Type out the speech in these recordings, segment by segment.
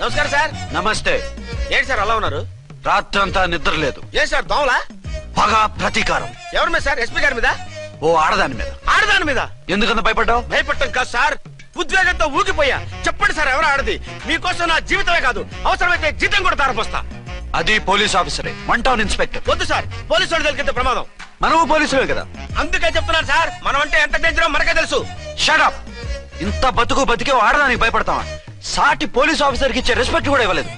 నమస్కారం సార్. నమస్తే. ఏంటి సార్ అలా ఉన్నారు? రాత్రంతా నిద్ర లేదు. ఏ సార్ దోమలా? పగ ప్రతీకారం. ఎవరి మీద సార్? ఎస్పీ గారి మీద? ఓ ఆడదాని మీద. ఆడదాని మీద? ఎందుకంత భయపడ్డావు? భయపడటం కాదు సార్, ఉద్వేగంతో ఊగిపోయా. చెప్పండి సార్, ఎవరు ఆడది? మీకోసం నా జీవితమే కాదు, అవసరమైతే జీతం కూడా తారపోస్తా. అది పోలీస్ ఆఫీసరే, 1 టౌన్ ఇన్స్పెక్టర్. వద్దు సార్, పోలీసు వాడు తెలికితే ప్రమాదం. మనము పోలీసులే కదా. అందుకే చెప్తున్నాను సార్, మనం అంటే ఎంత డేంజరో మనకే తెలుసు. Shut up. ఇంత బతికే ఆడదానికి భయపడతావా? సాటి పోలీస్ ఆఫీసర్ కి ఇచ్చే రెస్పెక్ట్ కూడా ఇవ్వలేదు.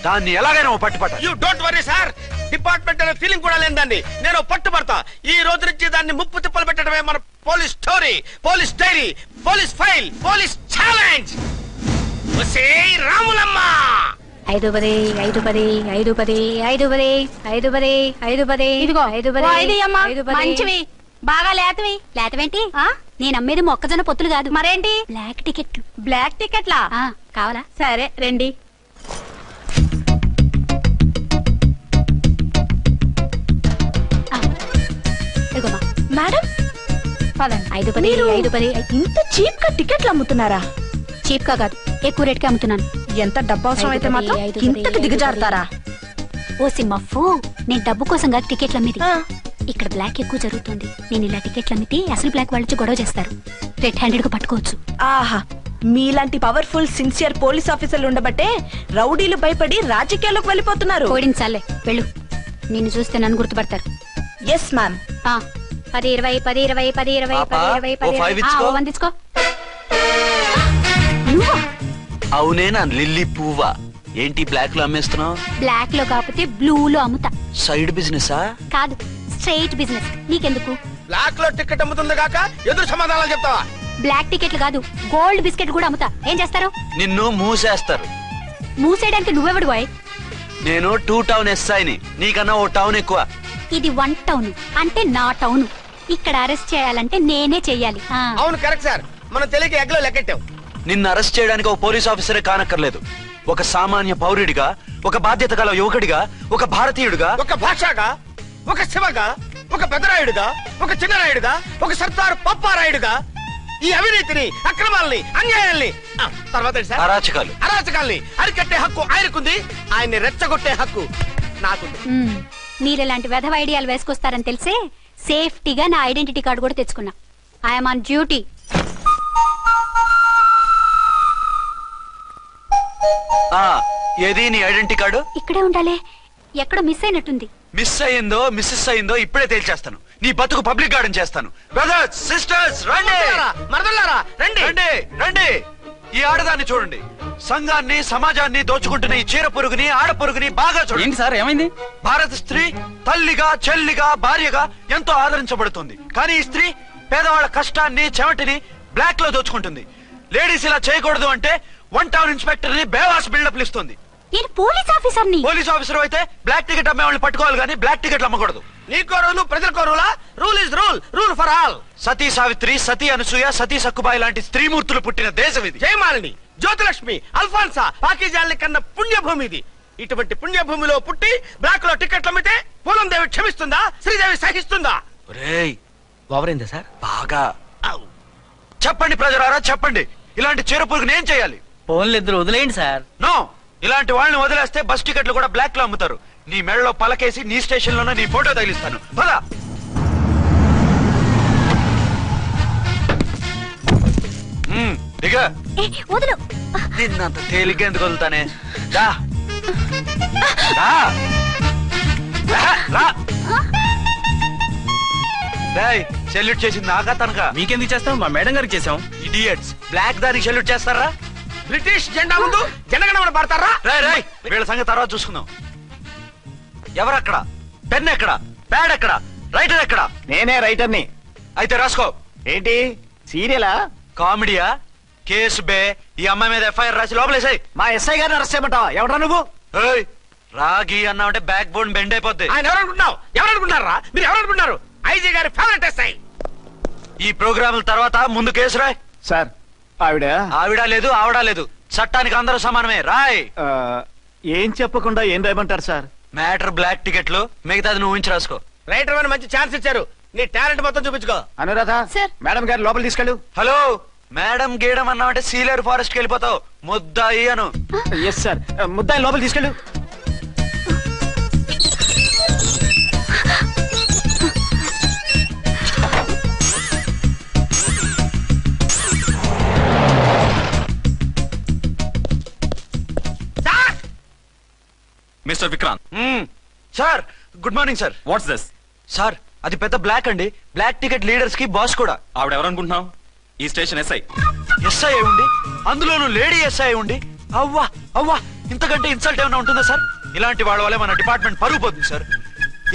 దాన్ని ఎలాగైనా పట్టుపట్టాలి. You don't worry sir, department అనే ఫీలింగ్ కూడా లేని దాన్ని నేను పట్టుపడతా. ఈ రోజు నుంచి దాన్ని ముప్పు తిప్పలు పెట్టడమే మన police story, police diary, police file, police challenge. Ramulamma 5 10 5 10 5 10 5 10 5 10 5 10 ఇదిగో 5 10 మంచివి బాగా లేతవి. లేతవేంటి? నేను అమ్మేది మొక్కజొన్న పొత్తులు కాదు. మరేంటి? బ్లాక్ టికెట్లు. బ్లాక్ టికెట్లా? కావాలా? సరే రండి. మేడం 5 10 5 10. ఇంత చీప్ గా టికెట్లు అమ్ముతున్నారా? చీప్ గా కాదు, ఎక్కువ రేట్ కి అమ్ముతున్నాను. ఎంత డబ్బు అవసరం అయితే మాత్రం ఇంతకు దిగజారుతారా? ఓ సిమ్మఫు, నేను డబ్బు కోసం కాదు టికెట్లు అమ్మేది. ఇక్కడ బ్లాక్ ఎక్కువ జరుగుతుంది. నేను ఇలా టికెట్లు అమ్మితే అసలు బ్లాక్ వాళ్ళు గొడవ చేస్తారు, రెడ్ హ్యాండెడ్ గా పట్టుకోవచ్చు. ఆహా, మీలాంటి పవర్ఫుల్ సిన్సియర్ పోలీస్ ఆఫీసర్లు ఉండబట్టే రౌడీలు భయపడి రాజకీయాల్లోకి వెళ్ళిపోతున్నారు. ఓడించాలే వెళ్ళు, నిన్ను చూస్తే నన్ను గుర్తుపడతారు. Yes ma'am. 10 20 10 20 10 20 10 20 వందించుకో. అవునే నా లిల్లీ పువ్వా, ఏంటి బ్లాక్ లో అమ్మేస్తున్నావు? బ్లాక్ లో కాకపోతే బ్లూ లో అమ్ముతా. సైడ్ బిజినెస్ కాదు, స్ట్రైట్ బిజినెస్. నీకెందుకు? బ్లాక్ లో టికెట్ అమ్ముతుంది కాక ఎదురు సమాధానాలు చెప్తావా? బ్లాక్ టికెట్లు కాదు, గోల్డ్ బిస్కెట్ కూడా అమ్ముతా. ఏం చేస్తారు? నిన్ను మూసేస్తారు. మూసేయడానికి నువ్వెవడు బాయ్? నేను 2 టౌన్ ఎస్ఐని, నీకన్నా ఓ టౌన్ ఎక్కువ. ఇది 1 టౌన్, అంటే నా టౌన్. ఇక్కడ అరెస్ట్ చేయాలంటే నేనే చెయ్యాలి. అవును కరెక్ట్ సార్, మనం తెలియక ఎగ్లో లెక్కెట్టాం. నిన్ను అరెస్ట్ చేయడానికి ఒక పోలీస్ ఆఫీసరే కానక్కర్లేదు. ఒక సామాన్య పౌరుడిగా, ఒక బాధ్యత గల యువకుడిగా, ఒక భారతీయుడిగా, ఒక భాషగా, ఒక శివగా, ఒక పెద్దరాయుడుగా, ఒక చిన్నరాయుడుగా, ఒక సర్దార్ పప్పారాయుడుగా ఈ అవినీతిని, అక్రమాలని, అన్యాయాల్ని, తర్వాత అరాచకాల్ని అరికట్టే హక్కు ఆయనకుంది. ఆయన్ని రెచ్చగొట్టే హక్కు నాకుంది. మీరెలాంటి వెధవ ఐడియాలు వేసుకొస్తారని తెలిసే సేఫ్టీగా నా ఐడెంటిటీ కార్డు కూడా తెచ్చుకున్నా. I'm on duty. ఏది నీ ఐడెంటిటీ కార్డు? ఇక్కడే ఉండాలి, ఎక్కడో మిస్ అయినట్టుంది. మిస్ అయిందో మిస్సెస్ అయిందో ఇప్పుడే తేల్చేస్తాను. నీ బతుకు పబ్లిక్ గార్డెన్ చేస్తాను. బ్రదర్స్ సిస్టర్స్ రండి, మరదలారా రండి రండి రండి. ఈ ఆడదాన్ని చూడండి, సంఘాన్ని సమాజాన్ని దోచుకుంటున్న ఈ చీర పురుగుని, ఆడ పురుగుని బాగా చూడండి. సార్ ఏమైంది? భారత స్త్రీ తల్లిగా, చెల్లిగా, భార్యగా ఎంతో ఆదరించబడుతుంది. కానీ ఈ స్త్రీ పేదవాళ్ళ కష్టాన్ని, చెమటిని బ్లాక్ లో దోచుకుంటుంది. లేడీస్ ఇలా చేయకూడదు అంటే 1 టౌన్ ఇన్స్పెక్టర్ ని బేవాస్ బిల్డప్ ఇస్తుంది. నేను పోలీస్ ఆఫీసర్ని. పోలీస్ ఆఫీసర్ అయితే బ్లాక్ టికెట్ అమ్మే వాళ్ళని పట్టుకోవాలి కానీ బ్లాక్ టికెట్లు అమ్మకూడదు. నీకో రూలు, ప్రజలకో రూలా? Rule is rule, rule for all. Sati Savitri, Sati Anasuya, Sati Sakkubai లాంటి స్త్రీమూర్తులు పుట్టిన దేశం ఇది. జయమాలిని, జ్యోతిలక్ష్మి, అల్ఫాన్సా, పాకిజాల్ని కన్న పుణ్యభూమి ఇది. ఇటువంటి పుణ్యభూమిలో పుట్టి బ్లాక్ లో టికెట్లు అమ్మితే పూలందేవి క్షమిస్తుందా? శ్రీదేవి సహిస్తుందా? ఓవరైందా సార్? బాగా. చెప్పండి ప్రజలారా, చెప్పండి, ఇలాంటి చీర పురుగుని ఏం చేయాలి? ఫోన్లు ఇద్దరు వదిలేయండి సార్. నో, ఇలాంటి వాళ్ళని వదిలేస్తే బస్ టికెట్లు కూడా బ్లాక్ లో అమ్ముతారు. నీ మెడలో పలకేసి నీ స్టేషన్ లోనే నీ ఫోటో తగిలిస్తాను. పద. దిగా. నిన్నంత తేలిగ్గా ఎందుకు వదులుతానే? సెల్యూట్ చేసింది నాకా తనకా? మీకెందుకు చేస్తాం, మా మేడం గారికి చేసాం. ఇడియట్స్, బ్లాక్ దానికి సెల్యూట్ చేస్తారా? బ్రిటిష్ జెండా ముందు జనగణమన పడతారా? వీళ్ళ సంగతి తర్వాత చూసుకుందాం. ఎవరక్కడ? పెన్ ఎక్కడ? ప్యాడ్ ఎక్కడ? రైటర్ ఎక్కడ? నేనే రైటర్ని. అయితే రాసుకో. ఏంటి సీరియలా? కామెడీయా? కేసు బే. ఈ అమ్మాయి మీద ఎఫ్ఐఆర్ రాసి లోపలేసాయి. మా ఎస్ఐ గారిని అరెస్ట్ చేయమంటావా? ఎవరా నువ్వు? రాగి అన్నావంటే బ్యాక్ బోన్ బెండ్ అయిపోద్ది. ఆయన ఎవరనుకుంటున్నారా? మీరు ఎవరనుకుంటున్నారు? ఐజీ గారి ఫేవరెట్ ఎస్ఐ. ఈ ప్రోగ్రాముల తర్వాత ముందు కేసు రాయ్. సార్ ఆవిడ లేదు, ఆవిడ లేదు, చట్టానికి అందరూ సమానమే. రాయ్. ఏం చెప్పకుండా ఏం రాయమంటారు సార్? మ్యాటర్ బ్లాక్ టికెట్లు, మిగతాది నువ్వు ఊహించి రాసుకో. రైటర్ అని మంచి ఛాన్స్ ఇచ్చారు, నీ టాలెంట్ మొత్తం చూపించుకో. అనురాధ సార్. మేడం గారు లోపల తీసుకెళ్ళు. హలో మేడం గీయడం అన్నామంటే సీలేరు ఫారెస్ట్ కి వెళ్ళిపోతావు. ముద్దాయి అను. Yes sir. ముద్దాయి లోపల తీసుకెళ్ళు. Mister Vikrant. Sir good morning sir. What's this? Sir అది పెద్ద బ్లాక్ అండి. బ్లాక్ టికెట్ లీడర్స్ కి బాస్ కూడా. ఆవిడ ఎవరనుకుంటున్నావు? ఈ స్టేషన్ ఎస్ఐ. ఎస్ఐ ఉండి అందులోనూ లేడీ ఎస్ఐ ఉండి అవ్వా అవ్వా ఇంతకంటే ఇన్సల్ట్ ఏమైనా ఉంటుందా సార్? ఇలాంటి వాళ్ళ వల్లే మన డిపార్ట్మెంట్ పరుగు పోతుంది సార్.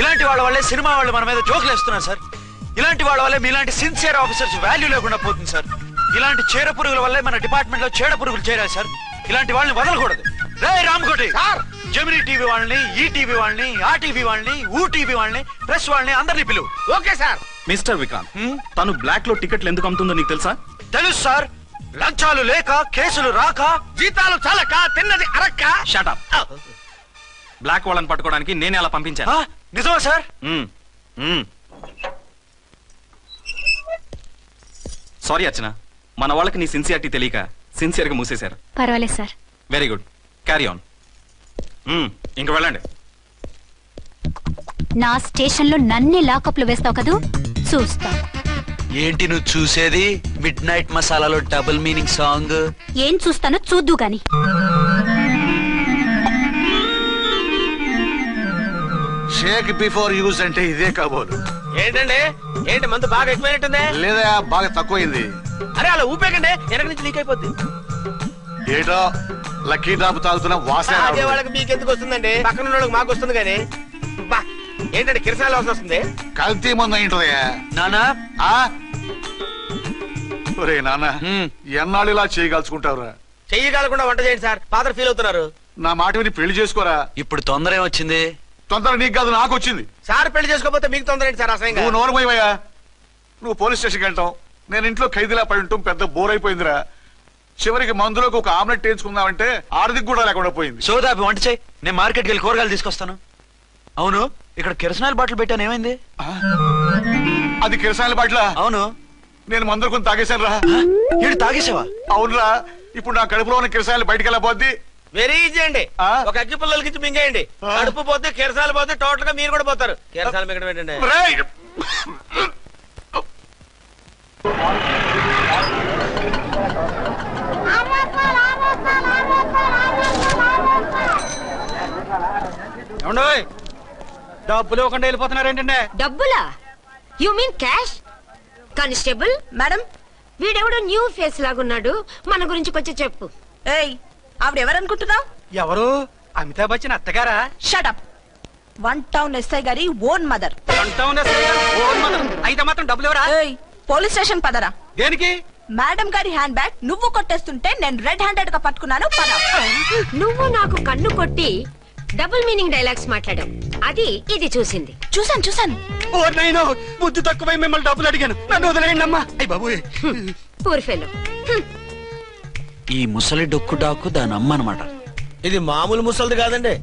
ఇలాంటి వాళ్ళ వల్లే సినిమా వాళ్ళు మన మీద జోకులు వేస్తున్నారు సార్. ఇలాంటి వాళ్ళ వల్లే మీలాంటి సిన్సియర్ ఆఫీసర్స్ వాల్యూ లేకుండా పోతుంది సార్. ఇలాంటి చీడ పురుగుల వల్లే మన డిపార్ట్మెంట్ లో చీడ పురుగులు చేరాయి సార్. ఇలాంటి వాళ్ళని వదలకూడదు. రే రామకోటి జమినీ టీవీ వాళ్ళని, ఈ టీవీ వాళ్ళని, ఆ టీవీ వాళ్ళని, ఊ టీవీ వాళ్ళని, ప్రెస్ వాళ్ళని అందరినీ పిలువు. Okay sir. మిస్టర్ విక్రాంత్, తను బ్లాక్ లో టికెట్లు ఎందుకు అమ్ముతుందో నీకు తెలుసా? తెలుసు సార్. లంచాలు లేక, కేసులు రాక, జీతాలు చాలక, తిన్నది అరక్క. Shut up. బ్లాక్ వాళ్ళని పట్టుకోవడానికి నేనే అలా పంపించాను. నిజమా సార్? సారీ అర్చన, మన వాళ్ళకి నీ సిన్సియారిటీ తెలియక సిన్సియర్ గా మూసేశారు. పర్వాలేదు sir. Very good, carry on. ఇంక వెళ్ళండి. నా స్టేషన్ లో నన్నే లాకప్ లో వేస్తావు కదూ, చూస్తా. ఏంటి నువ్వు చూసేది? మిడ్ నైట్ మసాలాలో డబుల్ మీనింగ్ సాంగ్. ఏం చూస్తానో చూద్దు గాని. షేక్ బిఫోర్ యూజ్ అంటే ఇదే కాబోలు. ఏంటండి, ఏంటి మందు బాగా ఎక్కువైనట్టుంది? లేదా బాగా తక్కువైంది. అరే అలా ఊపేకండి, వెనక నుంచి లీక్ అయిపోద్ది. ఏటో లక్కీ డ్రాప్ తాగుతున్న వాసన అదే వాళ్ళకి మీకెందుకు వస్తుందండి, పక్కన ఉన్న వాళ్ళకి మాకు వస్తుంది. కానీ బా ఏంటంటే కిరసాల వాసన వస్తుంది. కల్తీ మందు అయింటదయ్యా. నానా ఒరే నాన్న, ఎన్నాళ్ళు ఇలా చేయగలుచుకుంటావురా? చెయ్యగలకుండా వంట చేయండి సార్, ఫాదర్ ఫీల్ అవుతున్నారు. నా మాట విని పెళ్లి చేసుకోరా. ఇప్పుడు తొందర ఏమొచ్చింది? తొందర నీకు కాదు, నాకు వచ్చింది. సార్ పెళ్లి చేసుకోకపోతే మీకు తొందర ఏంటి సార్? అసలు నువ్వు నోరు పోయివయ్యా. నువ్వు పోలీస్ స్టేషన్కి వెళ్తాం, నేను ఇంట్లో ఖైదీలా పడి ఉంటాం. పెద్ద బోర్ అయిపోయిందిరా. చివరికి మందులోకి ఒక ఆమ్లెట్ వేయించుకుందామంటే ఆర్థిక కూడా లేకుండా పోయింది. సోదాపి వంట చేయి, నేను మార్కెట్కి వెళ్ళి కూరగాయలు తీసుకొస్తాను. అవును, ఇక్కడ కిరసనాయిల్ బాటిల్ పెట్టాను, ఏమైంది? అది కిరసాయిల బాటిల్? అవును. నేను మందులు కొని తాగేశాను రా. ఏడు తాగేసావా? అవునురా. ఇప్పుడు నా కడుపులో ఉన్న కిరసాయిలు బయటికి వెళ్ళబోద్ది. వెరీ ఈజీ అండి. ఒక అగ్గి పుల్లలకి ఇచ్చి మింగేయండి. కడుపు పోతే కిరసాలు పోతే టోటల్ గా మీరు కూడా పోతారు. కిరసాలు మింగడం ఏంటండి? డబ్బులు ఇవ్వకుండా వెళ్ళిపోతున్నారు ఏంటంటే? డబ్బులా? You mean cash? Constable madam, వీడెవడో న్యూ ఫేస్ లాగున్నాడు, మన గురించి కొంచెం చెప్పు. ఏయ్ ఆవిడెవరనుకుంటున్నావు? ఎవరు? అమితాబ్ బచ్చన్ అత్తగారా? షటప్. 1 టౌన్ ఎస్ఐ గారి ఓన్ మదర్. అయితే మాత్రం డబ్బులు ఎవరా? ఏయ్ పోలీస్ స్టేషన్ పదరా. దేనికి? మేడం గారి హ్యాండ్ బ్యాగ్ నువ్వు కొట్టేస్తుంటే నేను రెడ్ హ్యాండెడ్ గా పట్టుకున్నాను. పద. నువ్వు నాకు కన్ను కొట్టి డబుల్ మీనింగ్ డైలాగ్స్ మాట్లాడావు, అది ఇది చూసింది. చూసాను. ఓ నైనో, బుద్ధి తక్కువై మిమ్మల్ని డబ్బులు అడిగాను, నన్ను వదిలేయండి అమ్మా. అయ్య బాబు, పూర్ ఫెలో. ఈ ముసలి డొక్కు డాకు దాని అమ్మ అనమాట. ఇది మామూలు ముసలిది కాదండి,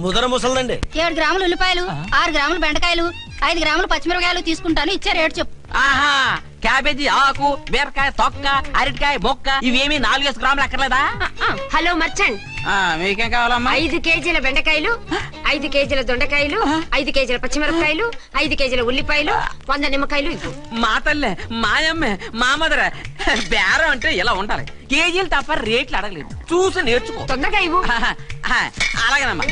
ముదర ముసలిదండి. 7 గ్రాములు ఉల్లిపాయలు, 6 గ్రాములు బెండకాయలు, 5 గ్రాములు పచ్చిమిరపకాయలు తీసుకుంటాను. ఇచ్చే రేటు చెప్పు. ఆహా, క్యాబేజీ ఆకు, బీరకాయ తొక్క, అరటికాయ బొక్క, ఇవేమి 4 గ్రాములు అక్కర్లేదా? హలో మర్చండ్, మీకేం కావాలమ్మా? 5 కేజీల బెండకాయలు, 5 కేజీల దొండకాయలు, 5 కేజీల పచ్చిమిరపకాయలు, 5 కేజీల ఉల్లిపాయలు, 100 నిమ్మకాయలు ఇవ్వు. మా తల్లే, మాయమ్మే, మా మదర బేరం అంటే ఇలా ఉండాలి. కేజీలు తప్ప రేట్లు అడగలేదు, చూసి నేర్చుకో. తొందరగా ఇవ్వు. అలాగేనమ్మా,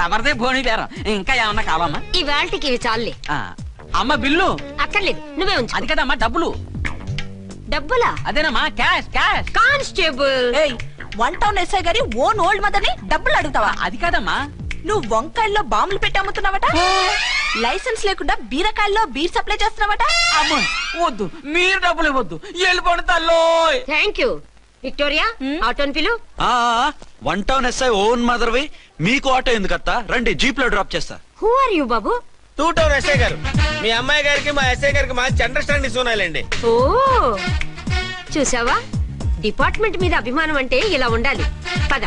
తమరిదే భోని బేరం. ఇంకా ఏమన్నా కావాలమ్మా? ఇవాళకి ఇవి చాలులే. అమ్మ బిల్లు అక్కర్లేదు, నువ్వే ఉంచు. అది కదమ్మా డబ్బులు. డబ్బులా? అదేనమ్మా క్యాష్. కానిస్టేబుల్, 1 టౌన్ ఎస్ఐ గారి ఓన్ ఓల్డ్ మదర్ ని డబ్బులు అడుగుతావా? అది కాదమ్మా. నువ్వు వంకాయల్లో బాంబులు పెట్టి అమ్ముతున్నావట, లైసెన్స్ లేకుండా బీరకాయల్లో బీర్ సప్లై చేస్తున్నావట. అమ్మ వద్దు, మీరు డబ్బులు ఇవ్వద్దు, వెళ్ళిపోండి తల్లో. Thank you. విక్టోరియా, ఆటోన్ పిలు. 1 టౌన్ ఎస్ఐ ఓన్ మదర్వి, మీకు ఆటో ఎందుకత్తా? రండి, జీప్ లో డ్రాప్ చేస్తా. హూ ఆర్ యూ బాబు? 2 టౌన్ ఎస్ఐ గారు, మీ అమ్మాయి గారికి మా ఎస్ఐ గారికి మంచి అండర్స్టాండింగ్ ఉన్నాయండి. ఓ చూసావా, డిపార్ట్మెంట్ మీద అభిమానం అంటే ఇలా ఉండాలి. పద.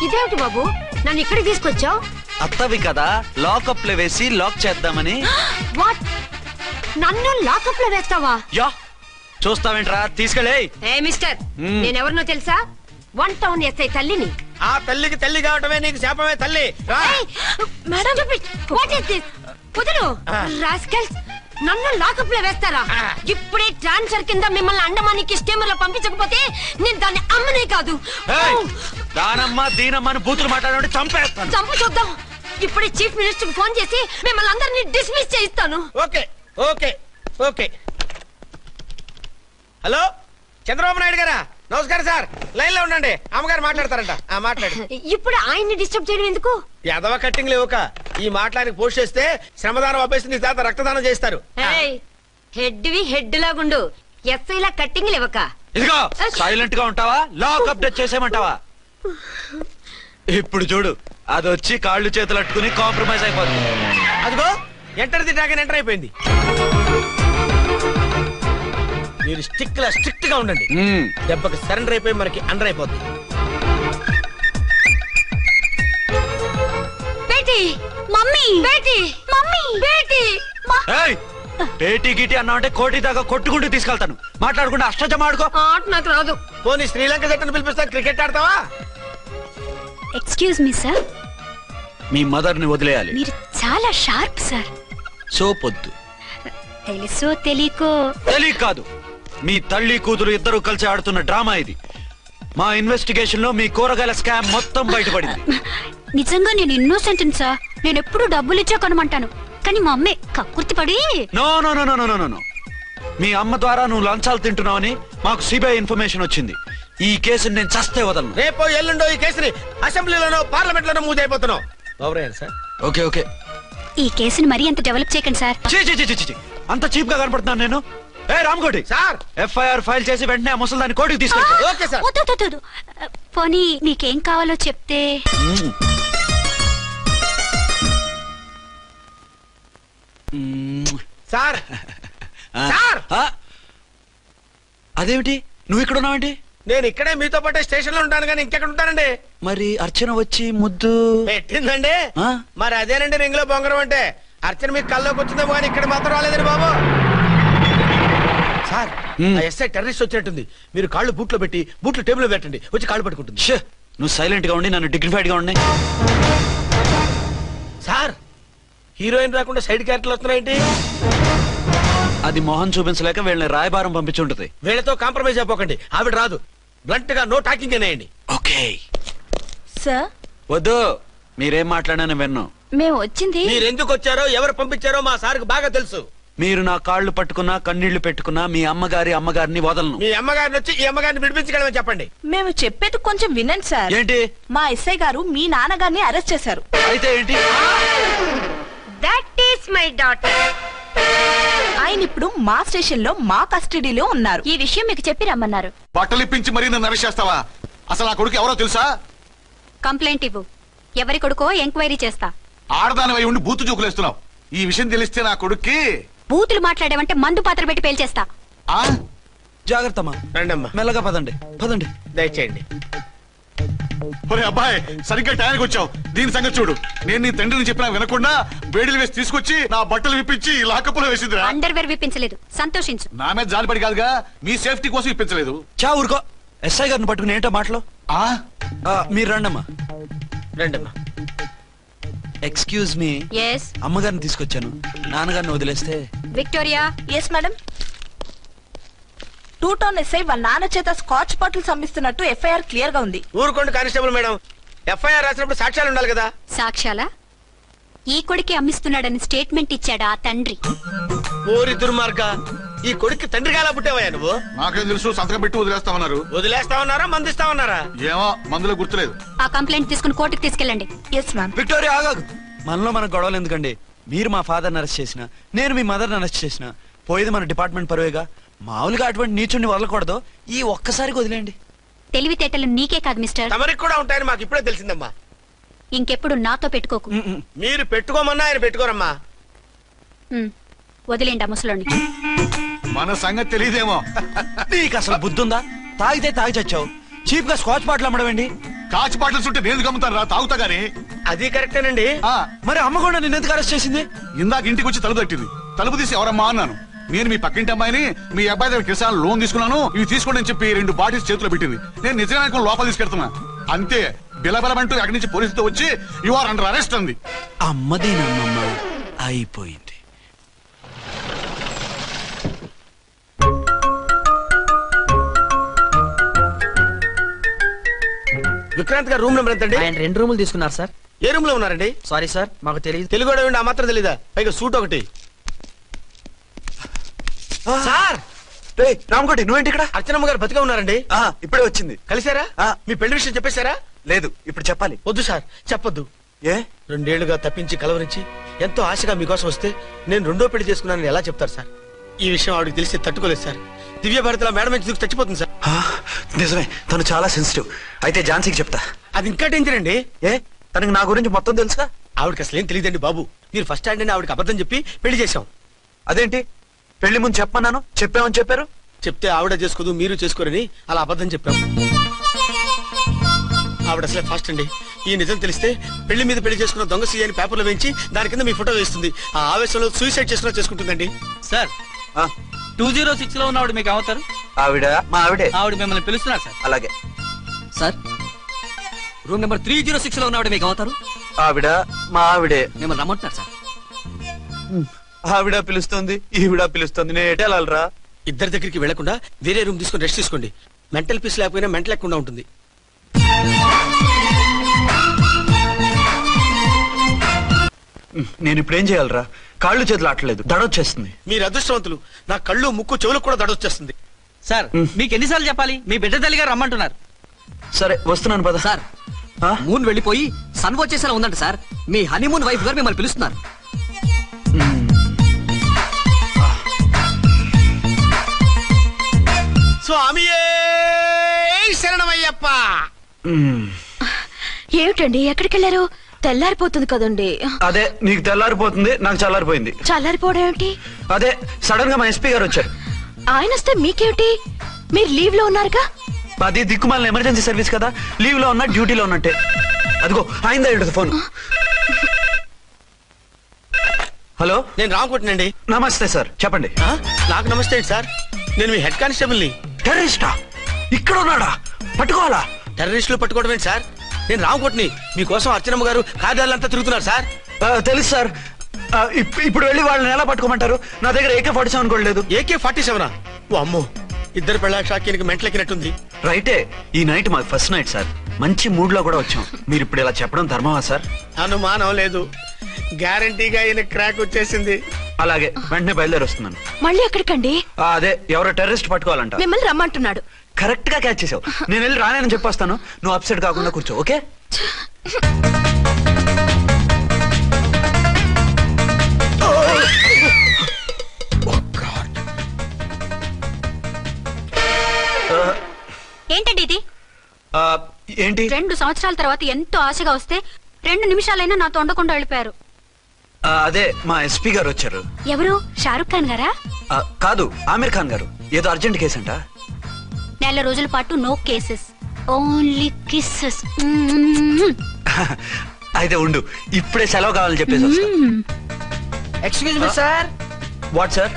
ఇదేమిటి బాబు నన్ను ఇక్కడికి తీసుకొచ్చావు? అత్తవి కదా, లాకప్ లో వేసి లాక్ చేద్దామని. వాట్? నన్ను లాకప్ లో వేస్తావా? యా, చూస్తావేంట్రా, తీసుకెళ్ళే. ఏ మిస్టర్, నేనెవరినో తెలుసా? 1 టౌన్ ఎస్ఐ తల్లిని. ఆ తల్లికి తల్లి కావటమే నీకు శాపమే తల్లి. Madam what is this? కుదురు రాస్కల్స్, నన్ను లాకప్ లో వేస్తారా? ఇప్పుడే ట్రాన్స్ఫర్ కింద మిమ్మల్ని అండమానికి స్టీమర్ లో పంపించకపోతే నేను దాన్ని అమ్మనే కాదు. దానమ్మ దీనమ్మ అని బూతులు మాట్లాడే చంపేస్తాను. చంపు చూద్దాం. ఇప్పుడే చీఫ్ మినిస్టర్ ఫోన్ చేసి మిమ్మల్ని అందరినీ డిస్మిస్ చేయిస్తాను. Okay okay okay. Hello, Chandrababu Naidu గారా? నమస్కారం సార్, లైన్ లో ఉండండి, అమ్మగారు మాట్లాడతారంట. మాట్లాడు. ఇప్పుడు ఆయన్ని డిస్టర్బ్ చేయడం ఎందుకు? ఎదవ కట్టింగ్ లేవుక ఈ మాట్లాడికి పోస్ట్ చేస్తే శ్రమదానం అభ్యర్థి నీ తాత రక్తదానం చేస్తారు. హెడ్ లాగుండు, ఎస్ఐ లా కట్టింగ్ లేవక. ఇదిగో సైలెంట్ గా ఉంటావా, లాక్ అప్డేట్ చేసేయమంటావా? ఇప్పుడు చూడు, అది వచ్చి కాళ్ళు చేతులు అట్టుకుని కాంప్రమైజ్ అయిపోతుంది. అదిగో ఎంటర్ ది డ్రాగన్ ఎంటర్ అయిపోయింది. మీరు స్ట్రిక్ట్ గా ఉండండి, దెబ్బకి సరెండర్ అయిపోయి మనకి అండర్ అయిపోద్ది. బేటీ మమ్మీ, బేటీ మమ్మీ, బేటీ పేటీ గిటి అన్నావంటే కోటి దాకా కొట్టుకుంటూ తీసుకెళ్తాను. మాట్లాడకుండా అష్టజమ ఆడుకో. ఆట నాకు రాదు. పోనీ శ్రీలంక జట్టును పిలిపిస్తా, క్రికెట్ ఆడతావా? ఎక్స్క్యూజ్ మీ సార్, మీ మదర్ ని వదిలేయాలి. మీరు చాలా షార్ప్ సార్. సోపొద్దు. తెలుసో తెలియకో. తెలియ కాదు, మీ తల్లి కూతురు ఇద్దరు కలిసి ఆడుతున్న డ్రామా ఇది. మా ఇన్వెస్టిగేషన్ లో మీ కూరగాయల స్కామ్ మొత్తం బయటపడింది. నిజంగా నేను ఇన్నోసెంట్ సార్. నేను ఎప్పుడు డబ్బులు ఇచ్చా కొనమంటాను, కానీ మా అమ్మే కక్కుర్తి పడి. No no no no no no, మీ అమ్మ ద్వారా నువ్వు లంచాలు తింటున్నావని మాకు సిబిఐ ఇన్ఫర్మేషన్ వచ్చింది. ఈ కేసుని నేను చస్తే వదలను. రేపో ఎల్లుండో ఈ కేసుని అసెంబ్లీలోనో పార్లమెంట్ లోనో మూవ్ అయిపోతున్నావు. సార్ ఓకే ఓకే, ఈ కేసుని మరీ అంత డెవలప్ చేయకండి సార్. అంత చీప్ గా కనపడుతున్నాను నేను? ఏ రామ్కోటి సార్, ఎఫ్ఐఆర్ ఫైల్ చేసి వెంటనే ఆ ముసలిదాన్ని కోర్టుకి తీసుకెళ్ళి. Okay sir. వద్దు, పోనీ నీకేం కావాలో చెప్తే. సార్ సార్, అదేమిటి నువ్వు ఇక్కడ ఉన్నావేంటి? నేను ఇక్కడే మీతో పాటే స్టేషన్ లో ఉంటాను, కానీ ఇంకెక్కడ ఉంటానండి? మరి అర్చన వచ్చి ముద్దు పెట్టిందండి. మరి అదేనండి రింగ్ లో బొంగరం అంటే. అర్చన మీకు కల్లోకి వచ్చిందేమో కానీ ఇక్కడ మాత్రం రాలేదండి బాబు. సార్, ఎస్ఐ టెర్రరిస్ట్ వచ్చినట్టుంది. మీరు కాళ్ళు బూట్లో పెట్టి బూట్లు టేబుల్ లో పెట్టండి, వచ్చి కాళ్ళు పట్టుకుంటుంది. నువ్వు సైలెంట్ గా ఉండి నన్ను డిగ్నిఫైడ్ గా ఉండి. సార్, హీరోయిన్ రాకుండా సైడ్ క్యారెక్టర్లు వస్తున్నాయేంటి? అది మొహం చూపించలేక వీళ్ళని రాయబారం పంపించుంటది. వీళ్ళతో కాంప్రమైజ్ అయిపోకండి, ఆవిడ రాదు. బ్లంట్ గా నో టాకింగ్ అనేయండి. Okay sir. వద్దు, మీరేం మాట్లాడానని విన్నాం. మేము వచ్చింది. మీరెందుకు వచ్చారో ఎవరు పంపించారో మా సార్కి బాగా తెలుసు. మీరు నా కాళ్ళు పట్టుకున్నా కన్నీళ్లు పెట్టుకున్నా మీ అమ్మగారిని వదలను. మీ అమ్మగారిని వచ్చి ఈ అమ్మగారిని విడిపించగలమని చెప్పండి. మేము చెప్పేది కొంచెం వినండి సార్. ఏంటి? మా ఎస్ఐ గారు మీ నాన్నగారిని అరెస్ట్ చేశారు. అయితే ఏంటి? That is my daughter. ఆయన ఇప్పుడు మా స్టేషన్ లో మా కస్టడీలో ఉన్నారు. ఈ విషయం మీకు చెప్పి రమ్మన్నారు. బట్టలు ఇప్పించి మరీ నన్ను అరెస్ట్ చేస్తావా? అసలు నా కొడుకు ఎవరో తెలుసా? కంప్లైంట్ ఇవ్వు, ఎవరి కొడుకో ఎంక్వైరీ చేస్తా. ఆడదానివై ఉండి బూతు చూకులేస్తున్నావు. ఈ విషయం తెలిస్తే నా కొడుక్కి. బూతులు మాట్లాడేవంటే మందు పాత్ర పెట్టి పేల్చేస్తా. జాగ్రత్తమ్మా, రండమ్మా, మెల్లగా పదండి పదండి. దయచేయండి. ఒరే అబ్బాయి, సరిగ్గా టైంకి వచ్చావు. దీని సంగతి చూడు. నేను నీ తండ్రిని చెప్పినా వినకుండా వేడిలు వేసి తీసుకొచ్చి నా బట్టలు విప్పించి లాకప్పులో వేసిందిరా. అండర్వేర్ విప్పించలేదు, సంతోషించు. నా మీద జాలిపడి కాదుగా, మీ సేఫ్టీ కోసం ఇప్పించలేదు. చా ఊరుకో. ఎస్ఐ గారిని పట్టుకుని ఏంటో మాటలు. మీరు రండమ్మా. రండమ్మా. Excuse me. ఎస్. అమ్మగారిని తీసుకొచ్చాను, నాన్నగారిని వదిలేస్తే. Victoria. Yes madam. 2 town SI వాళ్ళ నాన్న చేత స్కాచ్ బాటిల్స్ అమ్మిస్తున్నట్టు ఎఫ్ఐఆర్ క్లియర్ గా ఉంది. ఊరుకోండి కానిస్టేబుల్ మేడం, ఎఫ్ఐఆర్ రాసినప్పుడు సాక్ష్యాలు ఉండాలి కదా. సాక్ష్యాలా? ఈ కొడుకే అమ్మిస్తున్నాడని స్టేట్మెంట్ ఇచ్చాడా ఆ తండ్రి? ఓరి దుర్మార్గ, ఈ కొడుక్కి తండ్రిగా ఎలా పుట్టావయ్యా నువ్వు? నాకేం తెలుసు, సంతకం పెట్టి వదిలేస్తామన్నారు. వదిలేస్తామన్నారా మందిస్తామన్నారా? ఏమో, మందులో గుర్తులేదు. ఆ కంప్లైంట్ తీసుకుని కోర్టుకు తీసుకెళ్ళండి. Yes ma'am. విక్టోరియా ఆగాగు. మనలో మన గొడవలు ఎందుకండి? మీరు మా ఫాదర్ని అరెస్ట్ చేసిన, నేను మీ మదర్ని అరెస్ట్ చేసిన, పోయేది మన డిపార్ట్మెంట్ పరువేగా. మామూలుగా అటువంటి నీచుడిని వదలకూడదు. ఈ ఒక్కసారికి వదిలేండి. తెలివితేటలు నీకే కాదు మిస్టర్, తమరికి కూడా ఉంటాయని మాకు ఇప్పుడే తెలిసిందమ్మా. ఇంకెప్పుడు నాతో పెట్టుకోకు. మీరు పెట్టుకోమన్నా ఆయన పెట్టుకోరమ్మా. వదిలేండి ఆ ముసలోని. మన సంగతి తెలియదేమో. నీకు అసలు బుద్ధుందా? తాగితే తాగి చచ్చావు, చీప్ గా స్కాచ్ బాటిల్ అమ్మడమేంటి? కాచి బాటలు చుట్టూ నేను గమ్ముతాను రా తాగుతా గానీ. అది కరెక్టేనండి. మరి అమ్మ కూడా నిన్ను ఎందుకు అరెస్ట్ చేసింది? ఇందాక ఇంటికి వచ్చి తలుపు తట్టింది. తలుపు తీసి ఎవరమ్మా అన్నాను. నేను మీ పక్కింటి అమ్మాయిని, మీ అబ్బాయి దగ్గర కిసాన్ లోన్ తీసుకున్నాను, ఇవి తీసుకోండి అని చెప్పి 2 బాటిల్స్ చేతిలో పెట్టింది. నేను నిజంగా లోపల తీసుకెళ్తున్నా. అంతే బిలబలమంటూ అక్కడి నుంచి పోలీసుతో వచ్చి యు ఆర్ అండర్ అరెస్ట్ అంది. అమ్మదేనమ్మమ్మ అయిపోయింది. విక్రాంత్ గారు రూమ్ నెంబర్ ఎంతండి? ఆయన 2 రూములు తీసుకున్నారు సార్. ఏ రూమ్ లో ఉన్నారండి? సారీ సార్, మాకు తెలియదు. తెలుగు ఆ మాత్రం తెలీదా? పైగా సూట్ ఒకటి. సార్ రామకోటి నువ్వేంటి ఇక్కడ? అర్చనమ్మ గారు బతిగా ఉన్నారండి. ఇప్పుడే వచ్చింది. కలిసారా? మీ పెళ్లి విషయం చెప్పేశారా? లేదు, ఇప్పుడు చెప్పాలి. వద్దు సార్, చెప్పొద్దు. ఏ 2 ఏళ్లుగా తప్పించి కలవరించి ఎంతో ఆశగా మీకోసం వస్తే నేను 2వ పెళ్లి చేసుకున్నానని ఎలా చెప్తారు సార్? ఈ విషయం ఆవిడకి తెలిసి తట్టుకోలేదు సార్. దివ్య భారతిలో మేడం నుంచి దూకి చచ్చిపోతుంది సార్. నిజమే, తను చాలా సెన్సిటివ్. అయితే ఝాన్సీకి చెప్తా. అది ఇంకా డేంజర్ అండి. ఏ తనకి నా గురించి మొత్తం తెలుసా? ఆవిడకి అసలు ఏం తెలియదండి బాబు. మీరు ఫస్ట్ హ్యాండ్ అని ఆవిడకి అబద్ధం చెప్పి పెళ్లి చేశాం. అదేంటి పెళ్లి ముందు చెప్పమన్నాను, చెప్పామని చెప్పారు. చెప్తే ఆవిడ చేసుకోదు, మీరు చేసుకోరని అలా అబద్ధం చెప్పాం. ఆవిడ అసలే ఫాస్ట్ అండి. ఈ నిజం తెలిస్తే పెళ్లి మీద పెళ్లి చేసుకున్న దొంగ సీ అని పేపర్లో వేయించి దాని కింద మీ ఫోటో వేస్తుంది. ఆ ఆవేశంలో సూసైడ్ చేసుకుంటుందండి. సార్ 206 లో ఉన్న ఆవిడ మీకు అవుతారు? ఆవిడ మా ఆవిడే. ఆవిడ మిమ్మల్ని పిలుస్తున్నారు సార్. అలాగే సార్ రూమ్ నెంబర్ 306 లో ఉన్న ఆవిడ మీకు అవుతారు? ఆవిడ మా ఆవిడే. మిమ్మల్ని రమ్మంటున్నారు సార్. ఆవిడ పిలుస్తుంది, ఈవిడ పిలుస్తుంది. నేను ఎటు వెళ్ళాలరా? ఇద్దరి దగ్గరికి వెళ్లకుండా వేరే రూమ్ తీసుకుని రెస్ట్ తీసుకోండి. మెంటల్ పీస్ లేకపోయినా మెంటల్ లేకుండా ఉంటుంది. నేను ఇప్పుడు ఏం చేయాలరా? కాళ్ళు చేతులు ఆటలేదు, దడొచ్చేస్తుంది. మీరు అదృష్టవంతులు. నా కళ్ళు ముక్కు చెవులకు కూడా దడొచ్చేస్తుంది. సార్ మీకు ఎన్నిసార్లు చెప్పాలి? మీ బిడ్డ తల్లిగా రమ్మంటున్నారు. సరే వస్తున్నాను పద. సార్ మూన్ వెళ్ళిపోయి సన్ వచ్చేసేలా ఉందంట సార్. మీ హనీమూన్ వైఫ్ గారు మిమ్మల్ని పిలుస్తున్నారు. స్వామియే శరణమయ్యప్ప. ఏమిటండి ఎక్కడికి వెళ్ళారు? తెల్లారిపోతుంది కదండి. అదే నీకు తెల్లారిపోతుంది, నాకు చల్లారిపోయింది. చల్లారిపోవడం ఏమిటి? అదే సడన్ గా మా ఎస్పీ గారు వచ్చారు. ఆయన వస్తే మీకేమిటి? మీరు లీవ్ లో ఉన్నారుగా. అది దిక్కుమాలిన ఎమర్జెన్సీ సర్వీస్ కదా, లీవ్ లో ఉన్నా డ్యూటీలో ఉన్నట్టే. అదిగో అయిందా ఇటు ఫోన్. హలో, నేను రామకోటినండి. నమస్తే సార్, చెప్పండి. నాకు నమస్తే సార్. నేను మీ హెడ్ కానిస్టేబుల్ ని. టెర్రరిస్టా? ఇక్కడ ఉన్నాడా? పట్టుకోవాలా? టెర్రరిస్టులు పట్టుకోవడమే సార్. నేను రామకోటిని. మీకోసం అర్చనమ్మ గారు కార్యాలంతా తిరుగుతున్నారు సార్. తెలుసు సార్. ఇప్పుడు వెళ్ళి వాళ్ళని ఎలా పట్టుకోమంటారు? నా దగ్గర AK-47 కూడా లేదు. AK-47? ఓ అమ్మో, ఇద్దరు పెళ్ళ షాకీనికి మెంటలెక్కినట్టుంది. రైటే, ఈ నైట్ మాకు ఫస్ట్ నైట్ సార్. మంచి మూడ్ లో కూడా వచ్చాం. మీరు ఇప్పుడు ఇలా చెప్పడం ధర్మమా సార్? అనుమానం లేదు, గ్యారంటీగా ఈయన క్రాక్ వచ్చేసింది. అలాగే వెంటనే బయలుదేరి వస్తున్నాను. మళ్ళీ ఎక్కడికండి? అదే ఎవరో టెర్రరిస్ట్ పట్టుకోవాలంట. మిమ్మల్ని రమ్మంటున్నాడు. కరెక్ట్ గా క్యాచ్ చేసావు. నేను వెళ్ళి రానని చెప్పొస్తాను, నువ్వు అప్సెట్ కాకుండా కూర్చో. ఓకే? ఏంటండి ఇది? ఏంటి? 2 సంవత్సరాల తర్వాత ఎంతో ఆశగా వస్తే 2 నిమిషాలైనా నాతో ఉండకుండా వెళ్ళిపోయారు. అదే మా ఎస్పీ గారు వచ్చారు. ఎవరు? షారుఖ్ ఖాన్ గారా? కాదు, ఆమిర్ ఖాన్ గారు. ఏదో అర్జెంట్ కేసు అంట. 4 రోజుల పాటు నో కేసెస్, ఓన్లీ కిస్సెస్. అయితే ఉండు, ఇప్పుడే సెలవు కావాలని చెప్పేసి వస్తా. Excuse me sir. What sir?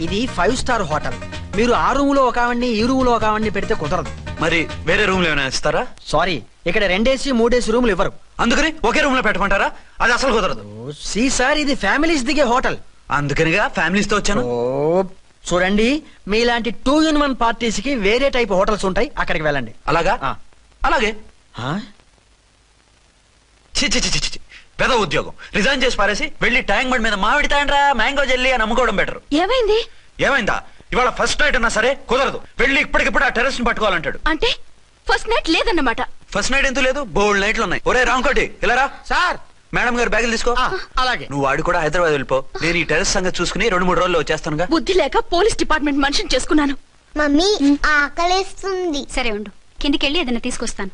ఇది 5 స్టార్ హోటల్. మీరు ఆ రూమ్ లో ఒక ఆవిడ్ని, ఈ రూమ్ లో ఒక ఆవిడ్ని పెడితే కుదరదు. మరి వేరే రూమ్ లో ఏమైనా ఇస్తారా? సారీ, ఇక్కడ 2 AC 3 AC రూమ్లు ఇవ్వరు. అందుకని ఒకే రూమ్ లో పెట్టమంటారా? అది అసలు కుదరదు. సి సార్, ఇది ఫ్యామిలీస్ దిగే హోటల్. అందుకనిగా ఫ్యామిలీస్ తో వచ్చాను. చూడండి, మీలాంటి 2 in 1 పార్టీస్ కి వేరే టైప్ హోటల్స్ ఉంటాయి, అక్కడికి వెళ్ళండి. అలాగా? అలాగే. పెద్ద ఉద్యోగం రిజైన్ చేసి పారేసి వెళ్ళి ట్యాంక్ బండ్ మీద మామిడి తాండ్రా మ్యాంగో జెల్లీ అని అమ్ముకోవడం బెటర్. ఏమైంది? ఏమైందా? ఇవాళ ఫస్ట్ నైట్ అన్నా సరే కుదరదు. వెళ్ళి ఇప్పటికిప్పుడు ఆ టెర్రస్ ని పట్టుకోవాలంటాడు. అంటే ఫస్ట్ నైట్ లేదన్నమాట. ఫస్ట్ నైట్ ఎందుకు లేదు? బోల్డ్ నైట్లు ఉన్నాయి. ఒరే రాంకోటి, ఇలారా. సార్. మేడం గారు బ్యాగులు తీసుకో. అలాగే. నువ్వు వాడు కూడా హైదరాబాద్ వెళ్ళిపో. నేను ఈ టెర్రస్ సంగతి చూసుకుని 2-3 రోజుల్లో వచ్చేస్తానుగా. బుద్ధి లేక పోలీస్ డిపార్ట్మెంట్ మనిషిని చేసుకున్నాను. మమ్మీ ఆకలేస్తుంది. సరే ఉండు, కిందికెళ్ళి ఏదైనా తీసుకొస్తాను.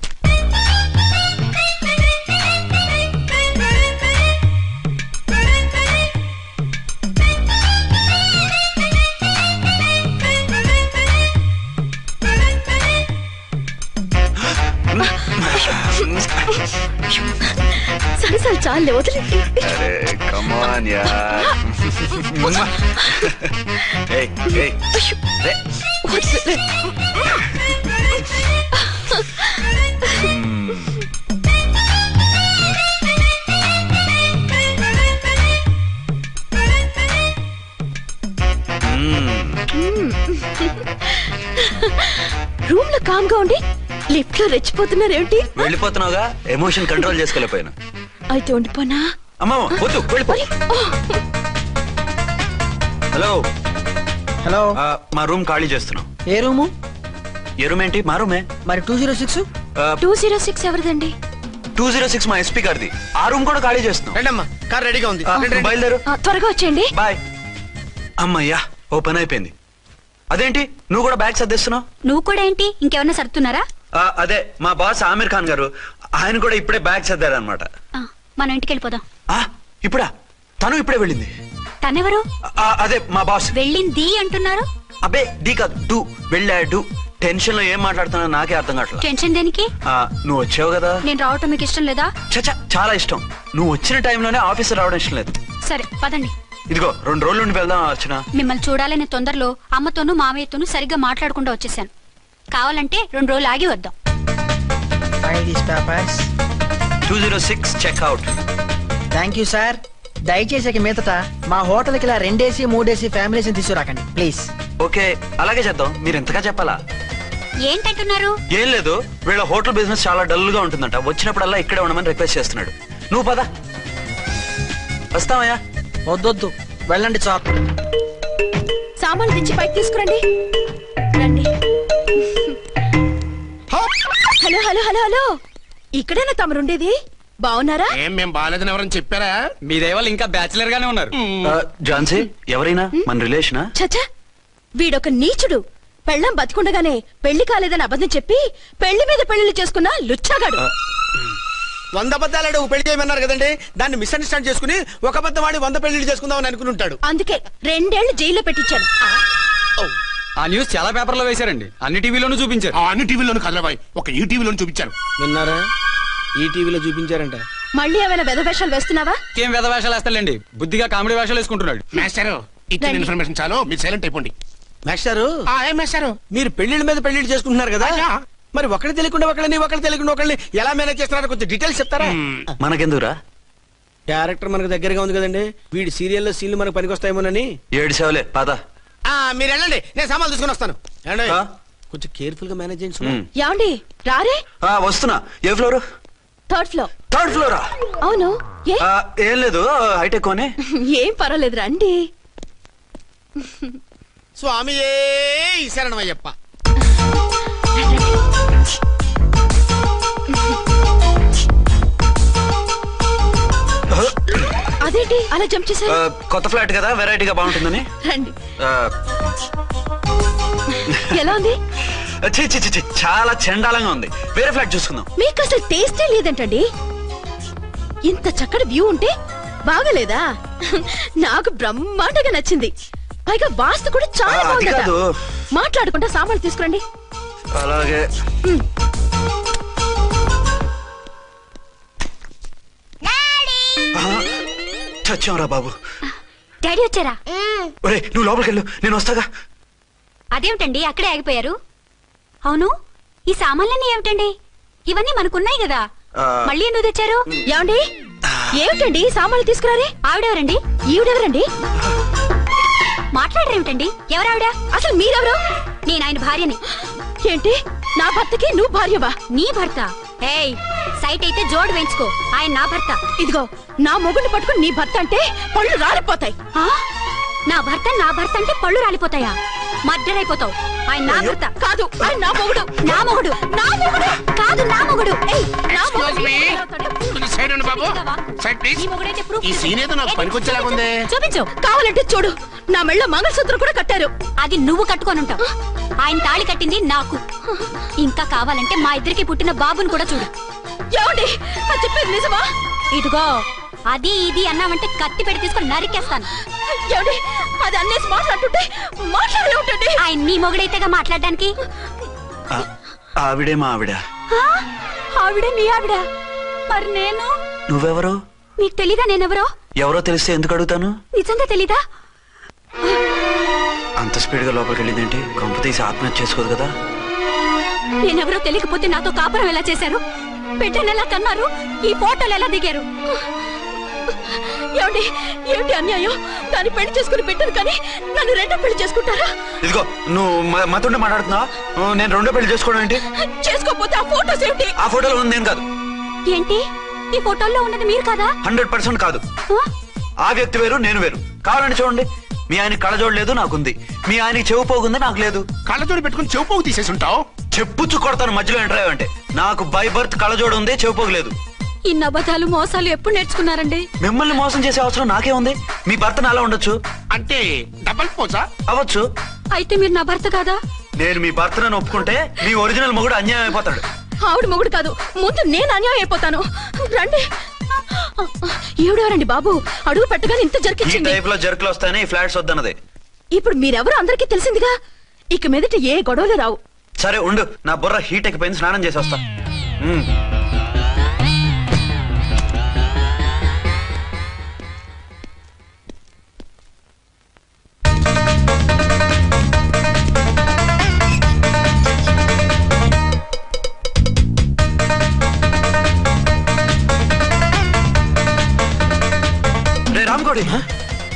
చాలే వదిలేండి. అరే కమాన్ యార్. ఏయ్ ఏయ్ రే. రూమ్ లో కామ్ గా ఉండి లిఫ్ట్ లో రెచ్చిపోతున్నారేంటి? వెళ్ళిపోతున్నావుగా, ఎమోషన్ కంట్రోల్ చేసుకోలేకపోయినా. అయితే ఉండిపోనా? అమ్మా వద్దు వెళ్ళిపో. హలో హలో, మా రూమ్ ఖాళీ చేస్తున్నాం. ఏ రూము? ఏ రూమ్ ఏంటి? మా రూమే. మరి 206? 206 ఎవరిదండి? 206 మా ఎస్పీ గారిది. ఆ రూమ్ కూడా ఖాళీ చేస్తున్నాం. రండమ్మా, కార్ రెడీగా ఉంది. బయలుదేరు. త్వరగా వచ్చేయండి. బాయ్. అమ్మయ్యా, ఓ పని అయిపోయింది. అదేంటి నువ్వు కూడా బ్యాగ్ సర్దేస్తున్నావు? నువ్వు కూడా ఏంటి, ఇంకెవరన్నా సర్దుతున్నారా? అదే మా బాస్ ఆమీర్ ఖాన్ గారు, ఆయన కూడా ఇప్పుడే బ్యాగ్ సర్దారనమాట. మనం ఇంటికి వెళ్ళిపోదాం. ఇప్పుడా? తను ఇప్పుడే వెళ్ళింది. తనెవరు? అదే మా బాస్. వెళ్ళింది అంటున్నారు. అబ్బే డీ కాదు, డూ. వెళ్ళాడు. టెన్షన్ లో ఏం మాట్లాడుతున్నా నాకే అర్థం కావట్లేదు. టెన్షన్ దేనికి? నువ్వు వచ్చావు కదా. నేను రావటం మీకు ఇష్టం లేదా? చచ్చా, చాలా ఇష్టం. నువ్వు వచ్చిన టైంలోనే ఆఫీస్ రావడం ఇష్టం లేదు. సరే పదండి. ఇదిగో 2 రోజుల నుండి వెళ్దాం అర్చన. మిమ్మల్ని చూడాలనే తొందరలో అమ్మతోనూ మామయ్యతోనూ సరిగ్గా మాట్లాడకుండా వచ్చేసాను. కావాలంటే 2 రోజులు ఆగి వద్దాం. 206 చెక్అవుట్. Thank you sir. దయచేసి మీదట మా హోటల్కి ఇలా 2 AC 3 AC ఫ్యామిలీస్ తీసుకురాకండి ప్లీజ్. ఓకే, అలాగే చేద్దాం. మీరు ఎంతగా చెప్పాలా? ఏంటంటున్నారు? ఏం లేదు, వీళ్ళ హోటల్ బిజినెస్ చాలా డల్ గా ఉంటుందంట. వచ్చినప్పుడల్లా ఇక్కడే ఉండమని రిక్వెస్ట్ చేస్తున్నాడు. నువ్వు పద. వస్తావయ్యా? వద్దొద్దు, వెళ్ళండి చాలు. సామాన్లు తెచ్చి పైకి తీసుకురండి. రండి. హలో హలో హలో హలో, ఇక్కడేనా తమరుండేది? బాగున్నారా? ఏం మేము బాగాలేదని ఎవరని చెప్పారా? మీ దయవల్ల ఇంకా బ్యాచిలర్ గానే ఉన్నారు. ఝాన్సీ ఎవరైనా మన రిలేషనా? చచ్చా, వీడొక నీచుడు. పెళ్ళం బతికుండగానే పెళ్లి కాలేదని అబద్ధం చెప్పి పెళ్లి మీద పెళ్లిళ్ళు చేసుకున్న లుచ్చాగాడు. 100 అబద్ధాలు పెళ్లి చేయమన్నారు కదండి, దాన్ని మిస్అండర్స్టాండ్ చేసుకుని ఒక అబద్ధం వాడి 100 పెళ్లిళ్ళు చేసుకుందామని అనుకుని ఉంటాడు. అందుకే 2 ఏళ్లు జైల్లో పెట్టించాను. ఆ న్యూస్ చాలా పేపర్లో వేశారండి, అన్ని టీవీలోనూ చూపించారు. అన్ని టీవీలోను కదలబాయ్, ఒక ఈ టీవీలోను చూపించారు. విన్నారా? ఈ టీవీలో చూపించారంట. మళ్ళీ ఏమైనా వెధవేషాలు వేస్తున్నావా? ఏం వెధ వేషాలు వేస్తాడండి, బుద్ధిగా కామెడీ వేషాలు వేసుకుంటున్నాడు. మాస్టారు ఇచ్చిన ఇన్ఫర్మేషన్ చాలు, మీరు సైలెంట్ అయిపోండి. మాస్టారు, ఏం మాస్టారు? మీరు పెళ్లిళ్ళ మీద పెళ్లిళ్ళు చేసుకుంటున్నారు కదా, మరి ఒకటి తెలియకుండా ఒకళ్ళని తెలియకుండా ఒకళ్ళని ఎలా మేనేజ్ చేస్తున్నారో కొంచెం డీటెయిల్స్ చెప్తారా? మనకెందుకురా? క్యారెక్టర్ మనకు దగ్గరగా ఉంది కదండి, వీడి సీరియల్లో సీన్లు మనకు పనికొస్తాయేమోనని. 7 సేవలే పద. మీరు వెళ్ళండి, నేను సామాన్లు తీసుకుని వస్తాను. కొంచెం కేర్ఫుల్ గా మేనేజ్ చేయండి. ఏమండి రారే? వస్తున్నా. ఏ ఫ్లోర్? 3rd floor. 3rd ఫ్లోరా? అవును. ఏం లేదు, హైటెక్ కోనే. ఏం పర్వాలేదు రండి. స్వామియే శరణమయ్యప్ప. అదేంటి అలా జంప్ చేశారు? కొత్త ఫ్లాట్ కదా, వెరైటీగా బాగుంటుందని. రండి. ఎలా ఉంది? చాలా చండాలంగా ఉంది. వేరే ఫ్లాట్ చూసుకుందాం. మీకు అసలు టేస్టే లేదంటండి. ఇంత చక్కటి వ్యూ ఉంటే బాగలేదా? నాకు బ్రహ్మాండంగా నచ్చింది. పైగా వాస్తు కూడా చాలా బాగుందట. మాట్లాడుకుంటా సామాన్లు తీసుకురండి. అలాగే. చచ్చాంరా బాబు. డాడీ వచ్చారా? ఒరే నువ్వు లోపలికి వెళ్ళు, నేను వస్తాగా. అదేమిటండి అక్కడే ఆగిపోయారు? అవును, ఈ సామాన్లన్నీ ఏమిటండి? ఇవన్నీ మనకున్నాయి కదా, మళ్ళీ ఎందుకు తెచ్చారు? ఏమండి ఏమిటండి సామాన్లు తీసుకురారే? ఆవిడెవరండి? ఈవిడెవరండి? మాట్లాడరేమిటండి? ఎవరావిడ? అసలు మీరెవరు? నేను ఆయన భార్యని. ఏంటి నా భర్తకి నువ్వు భార్యవా? నీ భర్త? ఏయ్, సైట్ అయితే జోడు వేయించుకో, ఆయన నా భర్త. ఇదిగో నా మొగుడిని పట్టుకుని నీ భర్త అంటే పళ్ళు రాలిపోతాయి. నా భర్త అంటే పళ్ళు రాలిపోతాయా? మర్డర్ అయిపోతావు. ఆయన నా భర్త కాదు, ఆయన నా మొగుడు. నా మొగుడు? నా మొగుడు కాదు, నా మొగుడు. చూపించు. కావాలంటే చూడు, నా మెళ్ళ మంగళసూత్రం కూడా కట్టారు. అది నువ్వు కట్టుకొని ఉంటావు, ఆయన తాళి కట్టింది నాకు. ఇంకా కావాలంటే మా ఇద్దరికి పుట్టిన బాబుని కూడా చూడు. ఏమండి చెప్పేది నిజమా? ఇదిగో అది ఇది అన్నావంటే కత్తి పెట్టి తీసుకొని నరికేస్తాను. ఏమండి అది అన్నేసి మాట్లాడుతుంటే మాట్లాడే ఉంటుంది. ఆయన నీ మొగుడైతేగా మాట్లాడడానికి. ఆవిడే మా ఆవిడ. ఆవిడే మీ ఆవిడ? మరి నేను? నువ్వెవరు? మీకు తెలీదా నేనెవరో? ఎవరో తెలిస్తే ఎందుకు అడుగుతాను? నిజంగా తెలీదా? అంత స్పీడ్ గా లోపలికి వెళ్ళిందేంటి? కొంప తీసి ఆత్మహత్య చేసుకోదు కదా? నేనెవరో తెలియకపోతే నాతో కాపురం ఎలా చేశారు? బిడ్డను ఎలా కన్నారు? ఈ ఫోటోలు ఎలా దిగారు? ఏమండి ఏమిటి అన్యాయం? దాన్ని పెళ్లి చేసుకుని బిడ్డను కానీ నన్ను రెండో పెళ్లి చేసుకుంటారా? ఇదిగో నువ్వు మాతోనే మాట్లాడుతున్నావా? నేను రెండో పెళ్లి చేసుకోవడం ఏంటి? చేసుకోకపోతే ఆ ఫోటోస్ ఏమిటి? ఆ ఫోటోలో ఉంది నేను కాదు. ఏంటి ఈ ఫోటోల్లో ఉన్నది మీరు కాదా? 100% కాదు. ఆ వ్యక్తి వేరు, నేను వేరు. కావాలంటే చూడండి, మీ ఆయన కళ్ళజోడు లేదు, నాకుంది. మీ ఆయనకి చెవు పోగుంది, నాకు లేదు. కళ్ళజోడు పెట్టుకుని చెవు పోగు తీసేసి ఉంటావు. చెప్పుచ్చు కొడతాను మధ్యలో ఎంటర్ అంటే. నాకు బై బర్త్ కళ్ళజోడు ఉంది, చెవు పోగు లేదు. ఇన్ని అబద్ధాలు మోసాలు ఎప్పుడు నేర్చుకున్నారండి? మిమ్మల్ని మోసం చేసే అవసరం నాకే ఉంది. మీ భర్త నాలా ఉండొచ్చు. అంటే డబల్ పోజా అవ్వచ్చు. అయితే మీరు నా భర్త కాదా? నేను మీ భర్తను ఒప్పుకుంటే మీ ఒరిజినల్ మొగుడు అన్యాయం అయిపోతాడు. ఆవిడ మొగుడు కాదు, ముందు నేను అన్యాయం అయిపోతాను. రండి. ఈవిడెవరండి బాబు? అడుగు పెట్టగానే ఇంత ఈ జరికిచ్చింది. టైప్ లో జర్కులు వస్తాయని ఈ ఫ్లాట్స్ వద్దన్నది. ఇప్పుడు మీరెవరో అందరికీ తెలిసిందిగా, ఇక మీదట ఏ గొడవలు రావు. సరే ఉండు, నా బుర్ర హీట్ ఎక్కిపోయింది, స్నానం చేసి వస్తా. రామ్కోడి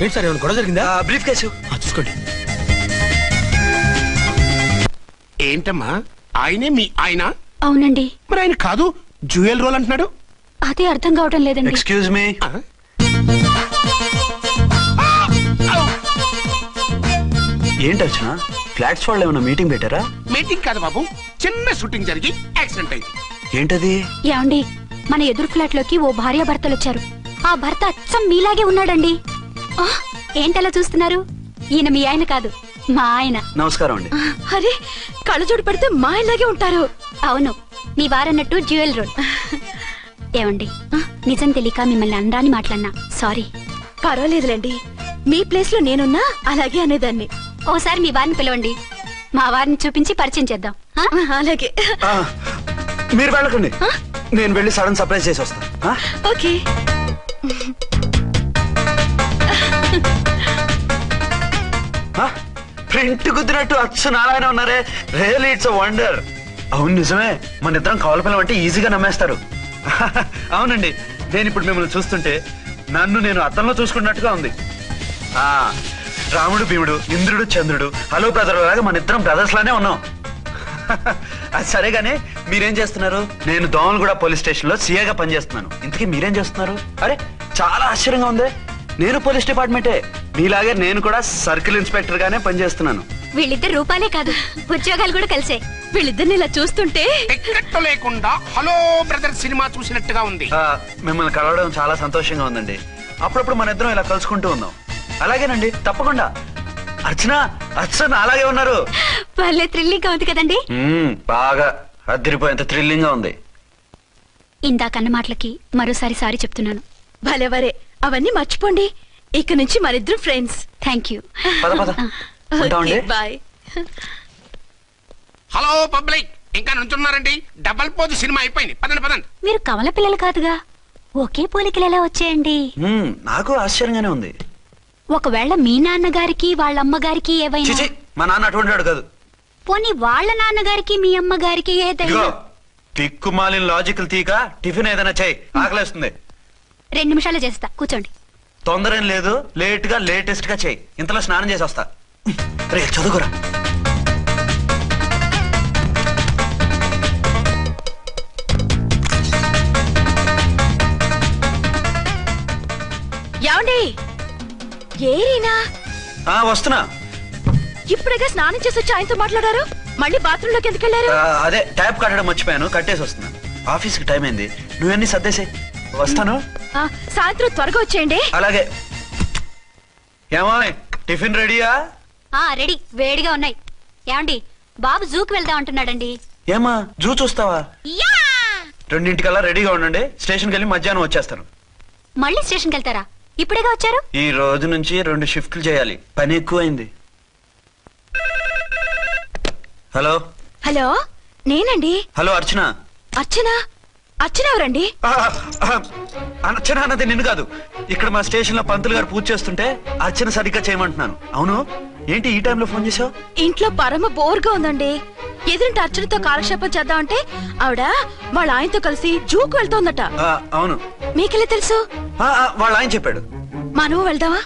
ఏంటి సార్, ఏమైనా గొడవ జరిగిందా? బ్రీఫ్ కేసు చూసుకోండి. ఏంటమ్మా, ఆయనే మీ ఆయన? అవునండి. మరి ఆయన కాదు, జ్యూయల్ రోల్ అంటున్నాడు. అదే అర్థం కావడం లేదండి. Excuse me. ఏంటి వచ్చిన ఫ్లాట్స్ వాళ్ళు ఏమైనా మీటింగ్ పెట్టారా? మీటింగ్ కాదు బాబు, చిన్న షూటింగ్ జరిగి యాక్సిడెంట్ అయింది. ఏంటది? ఏమండి, మన ఎదురు ఫ్లాట్ లోకి ఓ భార్య భర్తలు వచ్చారు. ఆ భర్త అచ్చం మీలాగే ఉన్నాడండి. ఏంటలా చూస్తున్నారు? ఈయన మీ ఆయన కాదు, మా ఆయన. నమస్కారం అండి. అరే, కళ్ళజోడు పెడితే మా ఇలాగే ఉంటారు. అవును, మీ వారన్నట్టు జ్యువెల్ రోడ్. ఏమండి, నిజం తెలియక మిమ్మల్ని అందాన్ని మాట్లాడినా సారీ. పర్వాలేదులేండి, మీ ప్లేస్ లో నేనున్నా అలాగే అనేదాన్ని. ఓసారి మీ వారిని పిలవండి, మా వారిని చూపించి పరిచయం చేద్దాం. అలాగే. మీరు వెళ్ళకండి, నేను వెళ్ళి సడన్ సర్ప్రైజ్ చేసి వస్తాను. ఓకే. ప్రింట్ కుదిరినట్టు అచ్చు నారాయణ ఉన్నారే. Really it's a wonder. అవును నిజమే, మన ఇద్దరం కవల పిల్లం అంటే ఈజీగా నమ్మేస్తారు. అవునండి, నేను ఇప్పుడు మిమ్మల్ని చూస్తుంటే నన్ను నేను అద్దంలో చూసుకున్నట్టుగా ఉంది. రాముడు భీముడు, ఇంద్రుడు చంద్రుడు, హలో బ్రదర్ లాగా మన ఇద్దరం బ్రదర్స్ లానే ఉన్నాం. అది సరేగానే మీరేం చేస్తున్నారు? నేను దోమలగూడ పోలీస్ స్టేషన్ లో సీఏగా పనిచేస్తున్నాను. ఇంతకీ మీరేం చేస్తున్నారు? అరే చాలా ఆశ్చర్యంగా ఉంది. నేను పోలీస్ డిపార్ట్మెంటే, మీలాగే నేను కూడా సర్కిల్ ఇన్స్పెక్టర్ గానే పనిచేస్తున్నాను. వీళ్ళిద్దరు రూపాలే కాదు, ఉద్యోగాలు కూడా కలిసే. వీళ్ళిద్దరిని ఇలా చూస్తుంటే టికెట్ లేకుండా హలో బ్రదర్ సినిమా చూసినట్టుగా ఉంది. మిమ్మల్ని కలవడం చాలా సంతోషంగా ఉందండి. అప్పుడప్పుడు మన ఇద్దరం ఇలా కలుసుకుంటూ ఉందాం. అలాగేనండి, తప్పకుండా. అర్చన, అర్చన అలాగే ఉన్నారు. వాళ్ళే థ్రిల్లింగ్ గా ఉంది కదండి. బాగా అదిరిపోయేంత థ్రిల్లింగ్ గా ఉంది. ఇందాకన్న మాటలకి మరోసారి సారీ చెప్తున్నాను. భలేవరే, అవన్నీ మర్చిపోండి. ఇక నుంచి మరిద్దరు friends. Thank you. Bye. Hello public, ఇంకా నుంచున్నారండి? డబల్ పోజ్ సినిమా అయిపోయింది, పదండి పదండి. మీరు కమల పిల్లలు కాదుగా, ఒకే పోలికలు ఎలా వచ్చాయండి? నాకు ఆశ్చర్యంగానే ఉంది. ఒకవేళ మీ నాన్నగారికి వాళ్ళ అమ్మగారికి ఏవైనా? మా నాన్న అటువంటి కాదు. పోనీ వాళ్ళ నాన్నగారికి మీ అమ్మగారికి ఏదైనా? తిక్కుమాలిన లాజికల్ తీక టిఫిన్ ఏదైనా చేయి, ఆకలేస్తుంది. 2 నిమిషాలు చేస్తా, కూర్చోండి. తొందర ఏం లేదు, లేట్ గా లేటెస్ట్ గా చేయి. ఇంతలో స్నానం చేసి వస్తా. రే చదువుకురా. ఏమండి, ఏరీనా? వస్తున్నా. ఇప్పుడేగా స్నానం చేసి వచ్చి ఆయనతో మాట్లాడారు, మళ్ళీ బాత్రూమ్ లోకి ఎందుకు వెళ్ళారు? అదే ట్యాప్ కట్టడం మర్చిపోయాను, కట్టేసి వస్తున్నాను. ఆఫీస్ కి టైం అయింది, నువ్వన్నీ సర్దేసే. వస్తాను. సాయంత్రం త్వరగా వచ్చేయండి. అలాగే. ఏమో టిఫిన్ రెడీయా? రెడీ, వేడిగా ఉన్నాయి. ఏమండి, బాబు జూకి వెళ్దాం అంటున్నాడండి. ఏమా జూ చూస్తావా? 2:00కల్లా రెడీగా ఉండండి, స్టేషన్కి వెళ్ళి మధ్యాహ్నం వచ్చేస్తాను. మళ్ళీ స్టేషన్కి వెళ్తారా? ఇప్పుడేగా వచ్చారు. ఈ రోజు నుంచి 2 షిఫ్ట్లు చేయాలి, పని ఎక్కువైంది. హలో. హలో, నేనండి. హలో అర్చన. అర్చన? అర్చన ఎవరండి? అర్చన అన్నది నిన్ను కాదు. ఇక్కడ మా స్టేషన్ లో పంతులు గారు పూజ చేస్తుంటే అర్చన సరిగ్గా చేయమంటున్నాను. అవును, ఏంటి ఈ టైంలో ఫోన్ చేసావు? ఇంట్లో పరమ బోర్గా ఉందండి. ఎదురింటి అర్చనతో కాలక్షేపం చేద్దామంటే ఆవిడ వాళ్ళ ఆయనతో కలిసి జూకు వెళ్తోందట. అవును. మీకెళ్ళి తెలుసు? వాళ్ళ ఆయన చెప్పాడు. మనము వెళ్దామా?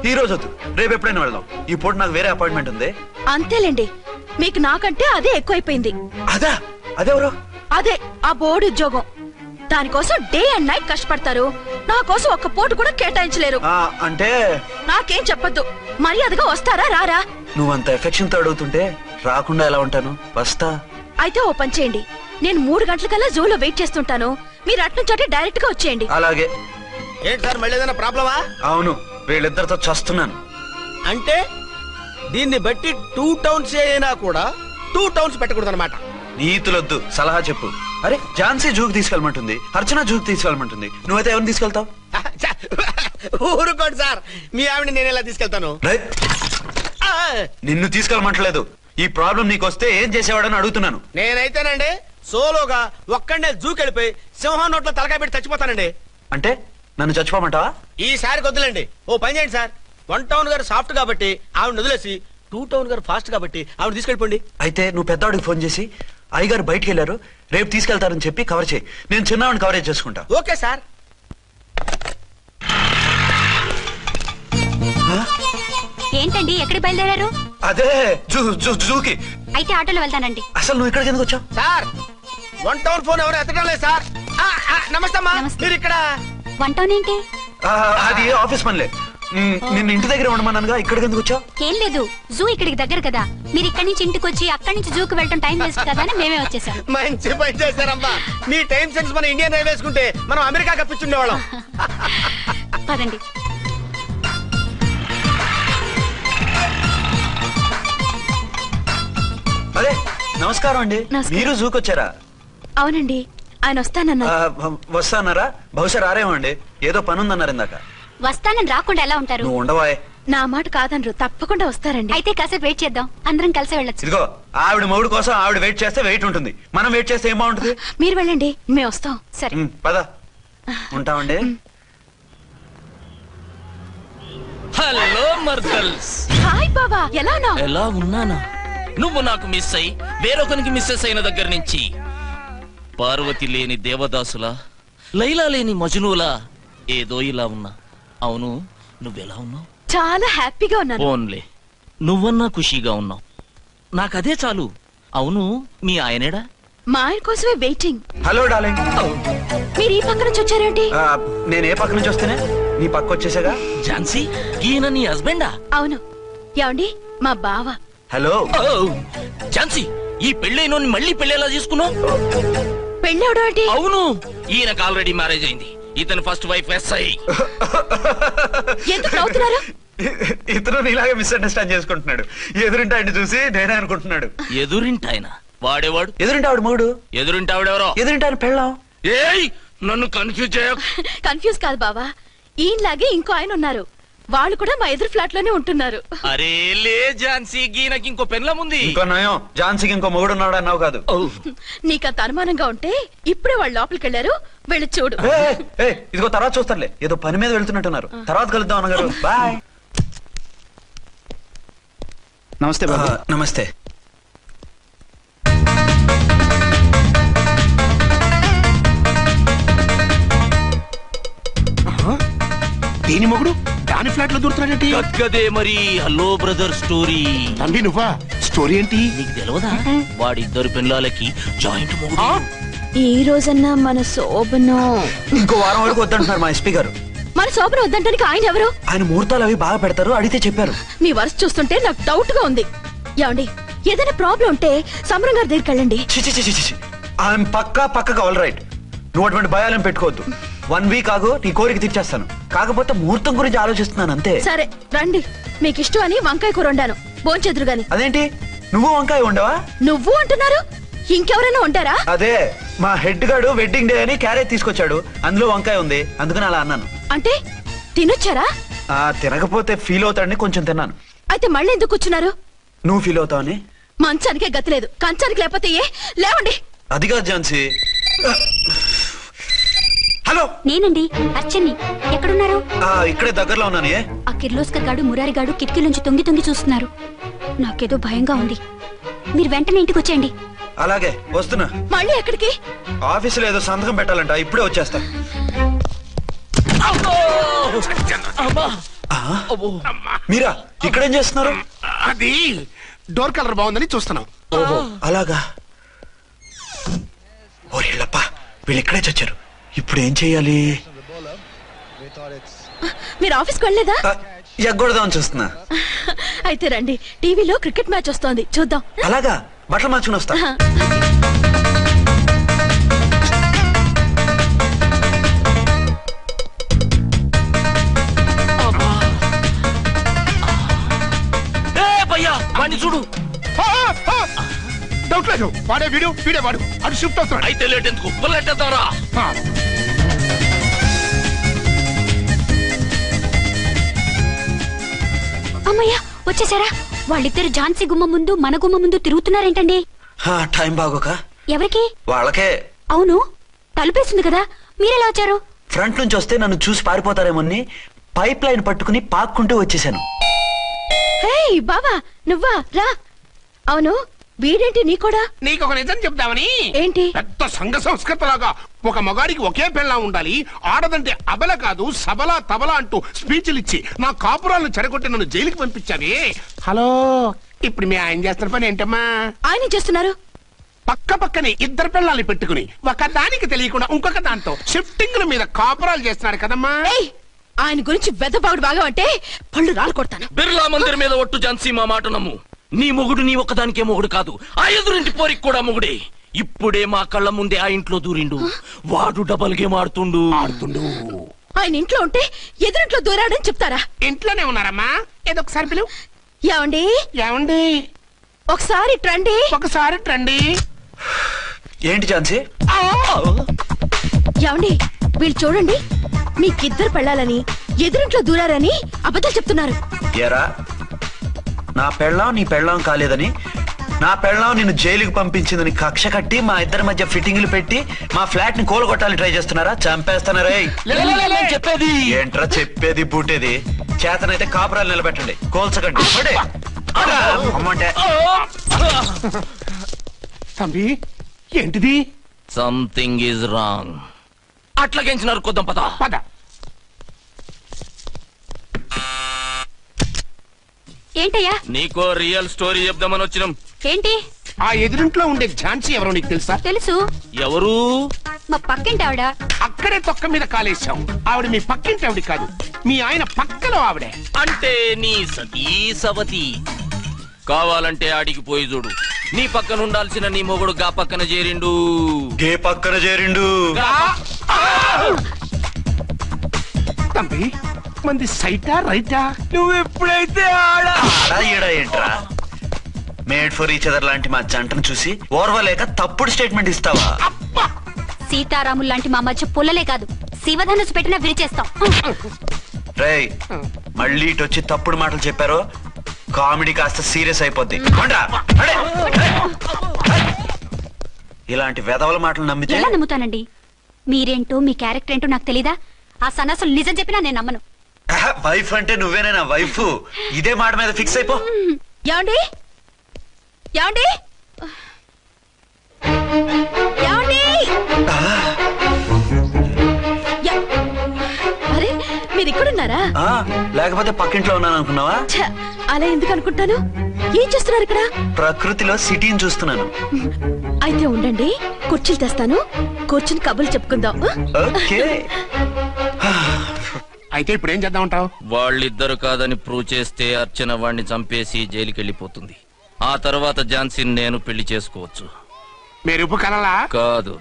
ఈ రోజు వద్దు, రేపు ఎప్పుడైనా వెళ్దాం. ఈ పూట నాకు వేరే అపాయింట్మెంట్ ఉంది. అంతేలేండి, మీకు నాకంటే అదే ఎక్కువైపోయింది. అదెవరు? అదే ఆ బోర్డు ఉద్యోగం. దానికోసం డే అండ్ నైట్ కష్టపడతారు. నా కోసం ఒక్క పూట కూడా కేటాయించలేరు. అంటే నాకేం చెప్పొద్దు, మర్యాదగా వస్తారా రారా? నువ్వంత ఎఫెక్షన్ తో అడుగుతుంటే రాకుండా ఎలా ఉంటాను? వస్తా. అయితే ఓ పని చేయండి, నేను 3 గంటలకల్లా జూలో వెయిట్ చేస్తుంటాను. మీరు అట్నుంచి డైరెక్ట్ గా వచ్చేయండి. అలాగే. ఏంటి సార్, మళ్ళీ ఏదైనా ప్రాబ్లమా? అవును, వీళ్ళిద్దరితో చస్తున్నాను. అంటే దీన్ని బట్టి 2 టౌన్స్ అయినా కూడా 2 టౌన్స్ పెట్టకూడదు అనమాట. నీతులొద్దు, సలహా చెప్పు. అరే, ఝాన్సీ జూకి తీసుకెళ్ళమంటుంది, అర్చన జూకి తీసుకెళ్ళమంటుంది. నువ్వైతే ఎవరిని తీసుకెళ్తావు? ఊరుకోండి సార్, మీ ఆవిడ నేను ఎలా తీసుకెళ్తాను? నిన్ను తీసుకెళ్ళమంటలేదు. ఈ ప్రాబ్లం నీకొస్తే ఏం చేసేవాడని అడుగుతున్నాను. నేనైతేనండి సోలోగా ఒక్కడే జూకెళ్ళిపోయి సింహం నోట్లో తలకాయ పెట్టి చచ్చిపోతానండి. అంటే నన్ను చచ్చిపోమంటావా? ఈసారి వద్దులేండి. ఓ పని చేయండి సార్, 1 టౌన్ గారు సాఫ్ట్ కాబట్టి ఆవిడ వదిలేసి 2 టౌన్ గారు ఫాస్ట్ కాబట్టి ఆవిడ తీసుకెళ్ళిపోండి. అయితే నువ్వు పెద్దవాడికి ఫోన్ చేసి అయ్యగారు బయటికి వెళ్ళారు, రేపు తీసుకెళ్తారని చెప్పి కవర్ చేయి. నేను చిన్నవాడిని కవరేజ్ చేసుకుంటా. Okay sir. ఏంటండి ఎక్కడికి బయలుదేరారు? అదే జూకి. అయితే ఆటోలో వెళ్తానండి. అసలు నువ్వు ఇక్కడికి ఎందుకు వచ్చావు? సార్, 1 టౌన్ ఫోన్ ఎవరు ఎత్తడం లేదు సార్. నమస్తే అమ్మా. మీరు ఇక్కడ 1 టౌన్ ఏంటి? అది ఆఫీస్ పనిలే. నిన్ను ఇంటి దగ్గర ఉండమన్నానుగా, ఇక్కడికి ఎందుకు వచ్చావు? ఏం లేదు, జూ ఇక్కడికి దగ్గర కదా. మీరు ఇక్కడి నుంచి ఇంటికి వచ్చి అక్కడి నుంచి జూకి వెళ్ళటం టైం వేస్ట్ కదా అని మేమే వచ్చేసాం. మంచి పని చేశారమ్మా. మీ టైం సెన్స్ మన ఇండియన్ రైల్వేస్ కుంటే మనం అమెరికా కప్పించుండేవాళ్ళం. పదండి. అదే, నమస్కారం అండి. మీరు జూకి వచ్చారా? అవునండి, ఆయన వస్తానన్నారు. వస్తానరా? బహుశా రారేమో అండి, ఏదో పని ఉందన్నారు ఇందాక. వస్తానని రాకుండా ఎలా ఉంటారు? నువ్వు ఉండవాయ్. నా మాట కాదనరు, తప్పకుండా వస్తారండి. అయితే కాసేపు వెయిట్ చేద్దాం, అందరం కలిసి వెళ్ళొచ్చు. ఇదిగో, ఆవిడ మొగుడు కోసం ఆవిడ వెయిట్ చేస్తే వెయిట్ ఉంటుంది, మనం వెయిట్ చేస్తే ఏం బాగుంటుంది? మీరు వెళ్ళండి, మేము వస్తాం. సరే పద, ఉంటామండి. హలో మర్దల్స్. హాయ్ బాబా, ఎలా ఉన్నావు? ఎలా ఉన్నానా? నువ్వు నాకు మిస్ అయి వేరొకరికి మిస్సెస్ అయిన దగ్గర నుంచి పార్వతి లేని దేవదాసులా, లైలా లేని మజునులా ఏదో ఇలా ఉన్నా. అవును, నువ్వెలా ఉన్నావు? చాలా హ్యాపీగా ఉన్నాను. ఓన్లే నువ్వన్నా ఖుషీగా ఉన్నావు, నాకదే చాలు. అవును, మీ ఆయనేడా? మా ఆయన కోసమే వెయిటింగ్. Hello darling. మీరు ఈ పక్క నుంచి వచ్చారేంటి? నేను ఏ పక్క నుంచి వస్తేనే నీ పక్క వచ్చేసాగా. ఝాన్సీ, ఈయన నీ హస్బెండా? అవును. ఏమండి, మా బావ. హలో. ఝాన్సీ, ఈ పెళ్ళైన మళ్ళీ పెళ్ళేలా చేసుకున్నావు? పెళ్ళవడం ఏంటి? అవును, ఈయనకు ఆల్రెడీ మ్యారేజ్ అయింది. ఇతను ఫస్ట్ వైఫ్ ఎస్ఐ. ఎందుకు నవ్వుతున్నారు? ఇతను నీలాగే మిస్అండర్స్టాండ్ చేసుకుంటున్నాడు. ఎదురింటి ఆయన చూసి నేనే అనుకుంటున్నాడు. ఎదురింటి ఆయన వాడేవాడు? ఎదురింటి ఆవిడ మూడు. ఎదురింటి ఆవిడెవరో? ఎదురింటి ఆయన పెళ్ళాం. ఏయ్, నన్ను కన్ఫ్యూజ్ చేయ. కన్ఫ్యూజ్ కాదు బావా, ఈయనలాగే ఇంకో ఆయన ఉన్నారు, వాళ్ళు కూడా మా ఎదురు ఫ్లాట్ లోనే ఉంటున్నారు. అరే లే ఝాన్సీ, గీనకి ఇంకో పెళ్ళం ఉంది. ఇంకో నయం, ఝాన్సీకి ఇంకో మొగుడు ఉన్నాడు అన్నావు కాదు. నీకంత అనుమానంగా ఉంటే ఇప్పుడే వాళ్ళు లోపలికి వెళ్ళారు, వెళ్ళి చూడు. ఇదిగో తర్వాత చూస్తారులే, ఏదో పని మీద వెళ్తున్నట్టున్నారు. తర్వాత కలుద్దాం అన్నగారు. బాయ్. నమస్తే బాబా. నమస్తే. దీని మొగుడు దాని ఫ్లాట్ లో దూరుతున్నాడేంటి? గదే మరి. Hello brother story. తండ్రి నువ్వా? స్టోరీ ఏంటి? నీకు తెలియదా? వాడిద్దరు పిల్లలకి జాయింట్ మొగుడు. ఈ రోజన్నా మన శోభను ఇంకో వారం వరకు వద్దంటున్నారు మా ఎస్పీ గారు. మన శోభను వద్దంటానికి ఆయన ఎవరు? ఆయన ముహూర్తాలు అవి బాగా పెడతారు, అడిగితే చెప్పారు. మీ వరుస చూస్తుంటే నాకు డౌట్ గా ఉంది. ఏమండి, ఏదైనా ప్రాబ్లం ఉంటే సమరం గారి దగ్గరికి వెళ్ళండి. ఆయన పక్కగా ఆల్ రైట్. నువ్వు అటువంటి భయాలను పెట్టుకోవద్దు. 1 వీక్ ఆగు, నీ కోరిక తీర్చేస్తాను. కాకపోతే ముహూర్తం గురించి ఆలోచిస్తున్నాను అంతే. సరే రండి, మీకు ఇష్టం అని వంకాయ కూర వండాను, భోంచెదురు గాని. అదేంటి, నువ్వు వంకాయ ఉండవా? నువ్వు అంటున్నారు, ఇంకెవరైనా ఉంటారా? అదే, మా హెడ్ గాడు వెడ్డింగ్ డే అని క్యారేజ్ తీసుకొచ్చాడు, అందులో వంకాయ ఉంది, అందుకని అలా అన్నాను. అంటే తినొచ్చారా? తినకపోతే ఫీల్ అవుతాడని కొంచెం తిన్నాను. అయితే మళ్ళీ ఎందుకు కూర్చున్నారు? నువ్వు ఫీల్ అవుతావని. మంచానికే గతి లేదు, కంచానికి లేకపోతే ఏ? లేవండి. అది కాదు ఝాన్సీ. హలో, నేనండి అర్చన్ని. ఎక్కడున్నారు? ఇక్కడే దగ్గరలో ఉన్నానే. ఆ కిర్లోస్కర్ గాడు మురారి గాడు కిటికీ నుంచి తొంగి తొంగి చూస్తున్నారు. నాకేదో భయంగా ఉంది. మీరు వెంటనే ఇంటికి వచ్చేయండి. అలాగే వస్తున్నా. మళ్ళీ ఎక్కడికి? ఆఫీసులో ఏదో సంతకం పెట్టాలంట, ఇప్పుడే వచ్చేస్తా. మీరా ఇక్కడేం చేస్తున్నారు? అది డోర్ కలర్ బాగుందని చూస్తున్నాం. ఓహో అలాగా. ఓరేళ్ళప్ప, వీళ్ళు ఇక్కడే చచ్చారు. ఇప్పుడు ఏం చెయ్యాలి? మీరు ఆఫీస్కి వెళ్ళలేదా? ఎగ్గొడదామని చూస్తున్నా. అయితే రండి, టీవీలో క్రికెట్ మ్యాచ్ వస్తోంది, చూద్దాం. అలాగా, బట్టలు మార్చుకుని వస్తా. చూడు, డౌట్ లేదు, వాడే వీడే వాడు. అటు షిఫ్ట్ అవుతాడు. అయితే లేట్ ఎందుకు, బుల్లెట్టేద్దాంరా. అమ్మయ్యా, వచ్చేసారా? వాళ్ళిద్దరు ఝాన్సీ గుమ్మ ముందు మన గుమ్మ ముందు తిరుగుతున్నారేంటండి? టైం బాగోక. ఎవరికి? వాళ్ళకే. అవును, తలుపేసింది కదా, మీరెలా వచ్చారు? ఫ్రంట్ నుంచి వస్తే నన్ను చూసి పారిపోతారేమోని పైప్ లైన్ పట్టుకుని పాక్కుంటూ వచ్చేసాను. బావా నువ్వా? రా. అవును, వీడేంటి నీ కూడా? నీకు ఒక నిజం చెప్తామని. ఏంటి? పెద్ద సంఘ సంస్కృత లాగా ఒక మగాడికి ఒకే పెళ్ళ ఉండాలి, ఆడదంటే అబల కాదు సబల తబల అంటూ స్పీచ్లు ఇచ్చి నా కాపురాలను చెడగొట్టి నన్ను జైలుకి పంపించావే. హలో, ఇప్పుడు మీ ఆయన చేస్తున్న పని ఏంటమ్మా? ఆయన చేస్తున్నారు పక్క పక్కనే ఇద్దరు పిల్లల్ని పెట్టుకుని ఒక దానికి తెలియకుండా ఇంకొక దాంతో షిఫ్టింగ్ల మీద కాపురాలు చేస్తున్నాడు కదమ్మా. ఆయన గురించి బెద్దబాగుడు బాగా అంటే పళ్ళు రాలు కొడతాను. బిర్లా మందిర్ మీద ఒట్టు ఝాన్సీ, మా మాట నమ్ము. నీ మొగుడు నీ ఒక్కదానికే మొగుడు కాదు, ఆ ఎదురింటి పోరికి కూడా మొగుడే. ఇప్పుడే మా కళ్ళ ముందే ఆ ఇంట్లో దూరిండు. వాడు డబల్ గేమ్ ఆడుతుండు. ఆయన ఇంట్లో ఉంటే ఎదురింట్లో దూరాడని చెప్తారా? ఇంట్లోనే ఉన్నారమ్మా. ఏదో ఒకసారి పిలువు. ఏమండి? ఏమండి? ఒకసారి ట్రండి. ఒకసారి ట్రండి. ఏంటి ఝాన్సీ? ఏమండి, వీళ్ళు చూడండి, మీకిద్దరు పెళ్ళాలని ఎదురింట్లో దూరారని అబద్ధాలు చెప్తున్నారు. ఏరా, నా పెళ్ళాం నీ పెళ్ళాం కాలేదని, నా పెళ్ళాం నిన్ను జైలుకి పంపించిందని కక్ష కట్టి మా ఇద్దరి మధ్య ఫిట్టింగ్లు పెట్టి మా ఫ్లాట్ ని కోలుగొట్టాలని ట్రై చేస్తున్నారా? చంపేస్తున్నారా? చెప్పేది ఏంట్రా చెప్పేది బూటేది? చేతనైతే కాపురాలు నిలబెట్టండి, కోల్చకండి. అమ్మంటే తంబి, ఏంటిది? Something is wrong. అట్లాగేంచినారు, కొద్దాం పద. పద. ఏంటయ్యా? నీకో రియల్ స్టోరీ చెప్దామని వచ్చినాం. ఏంటి? ఆ ఎదురింట్లో ఉండే ఝాన్సీ ఎవరో నీకు తెలుసా? తెలుసు. ఎవరు? మా పక్కింటి ఆవిడ. అక్కడే తొక్క మీద కాలేశాం. ఆవిడ మీ పక్కింటి ఆవిడ కాదు, మీ ఆయన పక్కలో ఆవిడే. అంటే నీ సతీ సవతి. కావాలంటే ఆడికి పోయి చూడు, నీ పక్కన ఉండాల్సిన నీ మొగుడు గా పక్కన చేరిండు. గే పక్కన చేరిండు. తంబి, మంది సైటా రైటా? నువ్వు ఎప్పుడైతే ఆడా ఏంట్రా? మేడ్ ఫర్ ఈచ్ అదర్ లాంటి మా జంటను చూసి ఓర్వలేక తప్పుడు స్టేట్మెంట్ ఇస్తావా? సీతారాములు లాంటి మా మధ్య పుల్లలే కాదు, శివధనుసు పెట్టినా విరిచేస్తాం. రేయ్, మళ్ళీ ఇటు వచ్చి తప్పుడు మాటలు చెప్పారో కామెడీ కాస్త సీరియస్ అయిపోద్ది. ఇలాంటి వెధవల మాటలు నమ్మితే ఎలా నమ్ముతానండి? మీరేంటో మీ క్యారెక్టర్ ఏంటో నాకు తెలీదా? ఆ సన్నాసులు నిజం చెప్పినా నేను నమ్మను. వైఫ్ అంటే నువ్వేనా వైఫ్? ఇదే మాట మీద ఫిక్స్ అయిపో. ఏమండి? ఏమండి? ఏమండి? అరే, మీరు ఇక్కడున్నారా? లేకపోతే పక్కింట్లో ఉన్నాను అనుకున్నావా? అలా ఎందుకు అనుకుంటాను? ఏం చేస్తున్నారు ఇక్కడ? ప్రకృతిలో సిటీని చూస్తున్నాను. అయితే ఉండండి, కుర్చీలు తెస్తాను, కూర్చుని కబుర్లు చెప్పుకుందాం. ఓకే. అయితే ఇప్పుడు ఏం చేద్దామంటావు? వాళ్ళిద్దరు కాదని ప్రూవ్ చేస్తే అర్చన వాణ్ణి చంపేసి జైలుకి వెళ్ళిపోతుంది. ఆ తర్వాత ఝాన్సీని నేను పెళ్లి చేసుకోవచ్చు. మీరు కలలా? కాదు,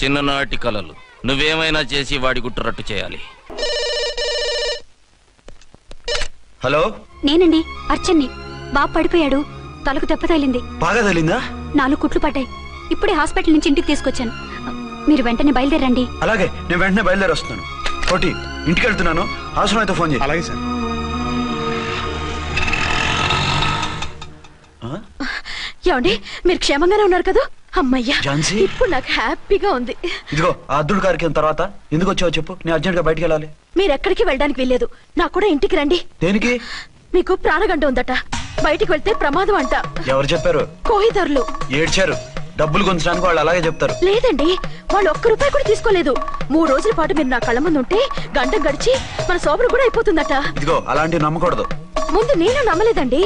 చిన్ననాటి కలలు. నువ్వేమైనా చేసి వాడి గుట్టు రట్టు చేయాలి. హలో, నేనండి అర్చన్ని. బాబు పడిపోయాడు, తలకు దెబ్బ తగిలింది. బాగా తగిలిందా? 4 కుట్లు పడ్డాయి. ఇప్పుడే హాస్పిటల్ నుంచి ఇంటికి తీసుకొచ్చాను. మీరు వెంటనే బయలుదేరండి. అలాగే, నేను వెంటనే బయలుదేరి వస్తున్నాను. కోటి, ఇంటికి వెళ్తున్నాను, అవసరం అయితే ఫోన్ చేయి. అలాగే సార్. ఏమండి, మీరు క్షేమంగానే ఉన్నారు కదా? అమ్మయ్యా ఝాన్సీ? ఇప్పుడు నాకు హ్యాపీగా ఉంది. ఇదిగో ఆ అద్దుడు కార్యక్రమం తర్వాత ఎందుకు వచ్చావో చెప్పు, నేను అర్జెంట్ గా బయటికి వెళ్ళాలి. మీరెక్కడికి వెళ్ళడానికి వెళ్ళలేదు, నాకు కూడా ఇంటికి రండి. దేనికి? మీకు ప్రాణగంట ఉందట, బయటికి వెళ్తే ప్రమాదం అంట. ఎవరు చెప్పారు? కోహిదర్లు ఏడ్చారు. డబ్బులు గుంచడానికి వాళ్ళు అలాగే చెప్తారు. లేదండి, వాళ్ళు ₹1 కూడా తీసుకోలేదు. 3 రోజుల పాటు మీరు నా కళ్ళ ముందు ఉంటే గంట గడిచి మన సోబరు కూడా అయిపోతుందట. ఇదిగో అలాంటివి నమ్మకూడదు. ముందు నేను నమ్మలేదండి,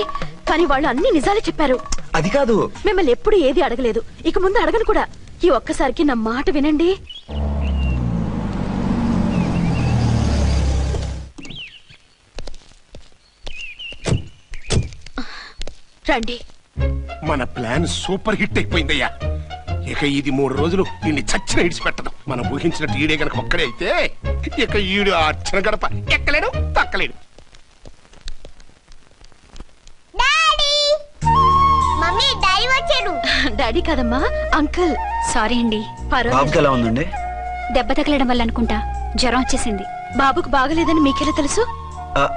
కానీ వాళ్ళు అన్ని నిజాలే చెప్పారు. అది కాదు, మిమ్మల్ని ఎప్పుడు ఏది అడగలేదు, ఇక ముందు అడగను కూడా. ఈ ఒక్కసారికి నా మాట వినండి. రండి. మన ప్లాన్ సూపర్ హిట్ అయిపోయిందయ్యా. ఇక ఇది 3 రోజులు ఈయన్ని చచ్చిన ఇడిచిపెట్టదు. మనం ఊహించినట్టు ఈడే గనక ఒక్కడే అయితే ఇక ఈడు ఆ అర్చన గడప ఎక్కలేడు తక్కలేడు. డాడీ కదమ్మా, అంకుల్. సారీ అండి. బాబుకి ఎలా ఉందండి? దెబ్బ తగలడం వల్ల అనుకుంటా జ్వరం వచ్చేసింది. బాబుకు బాగలేదని మీకెలా తెలుసు?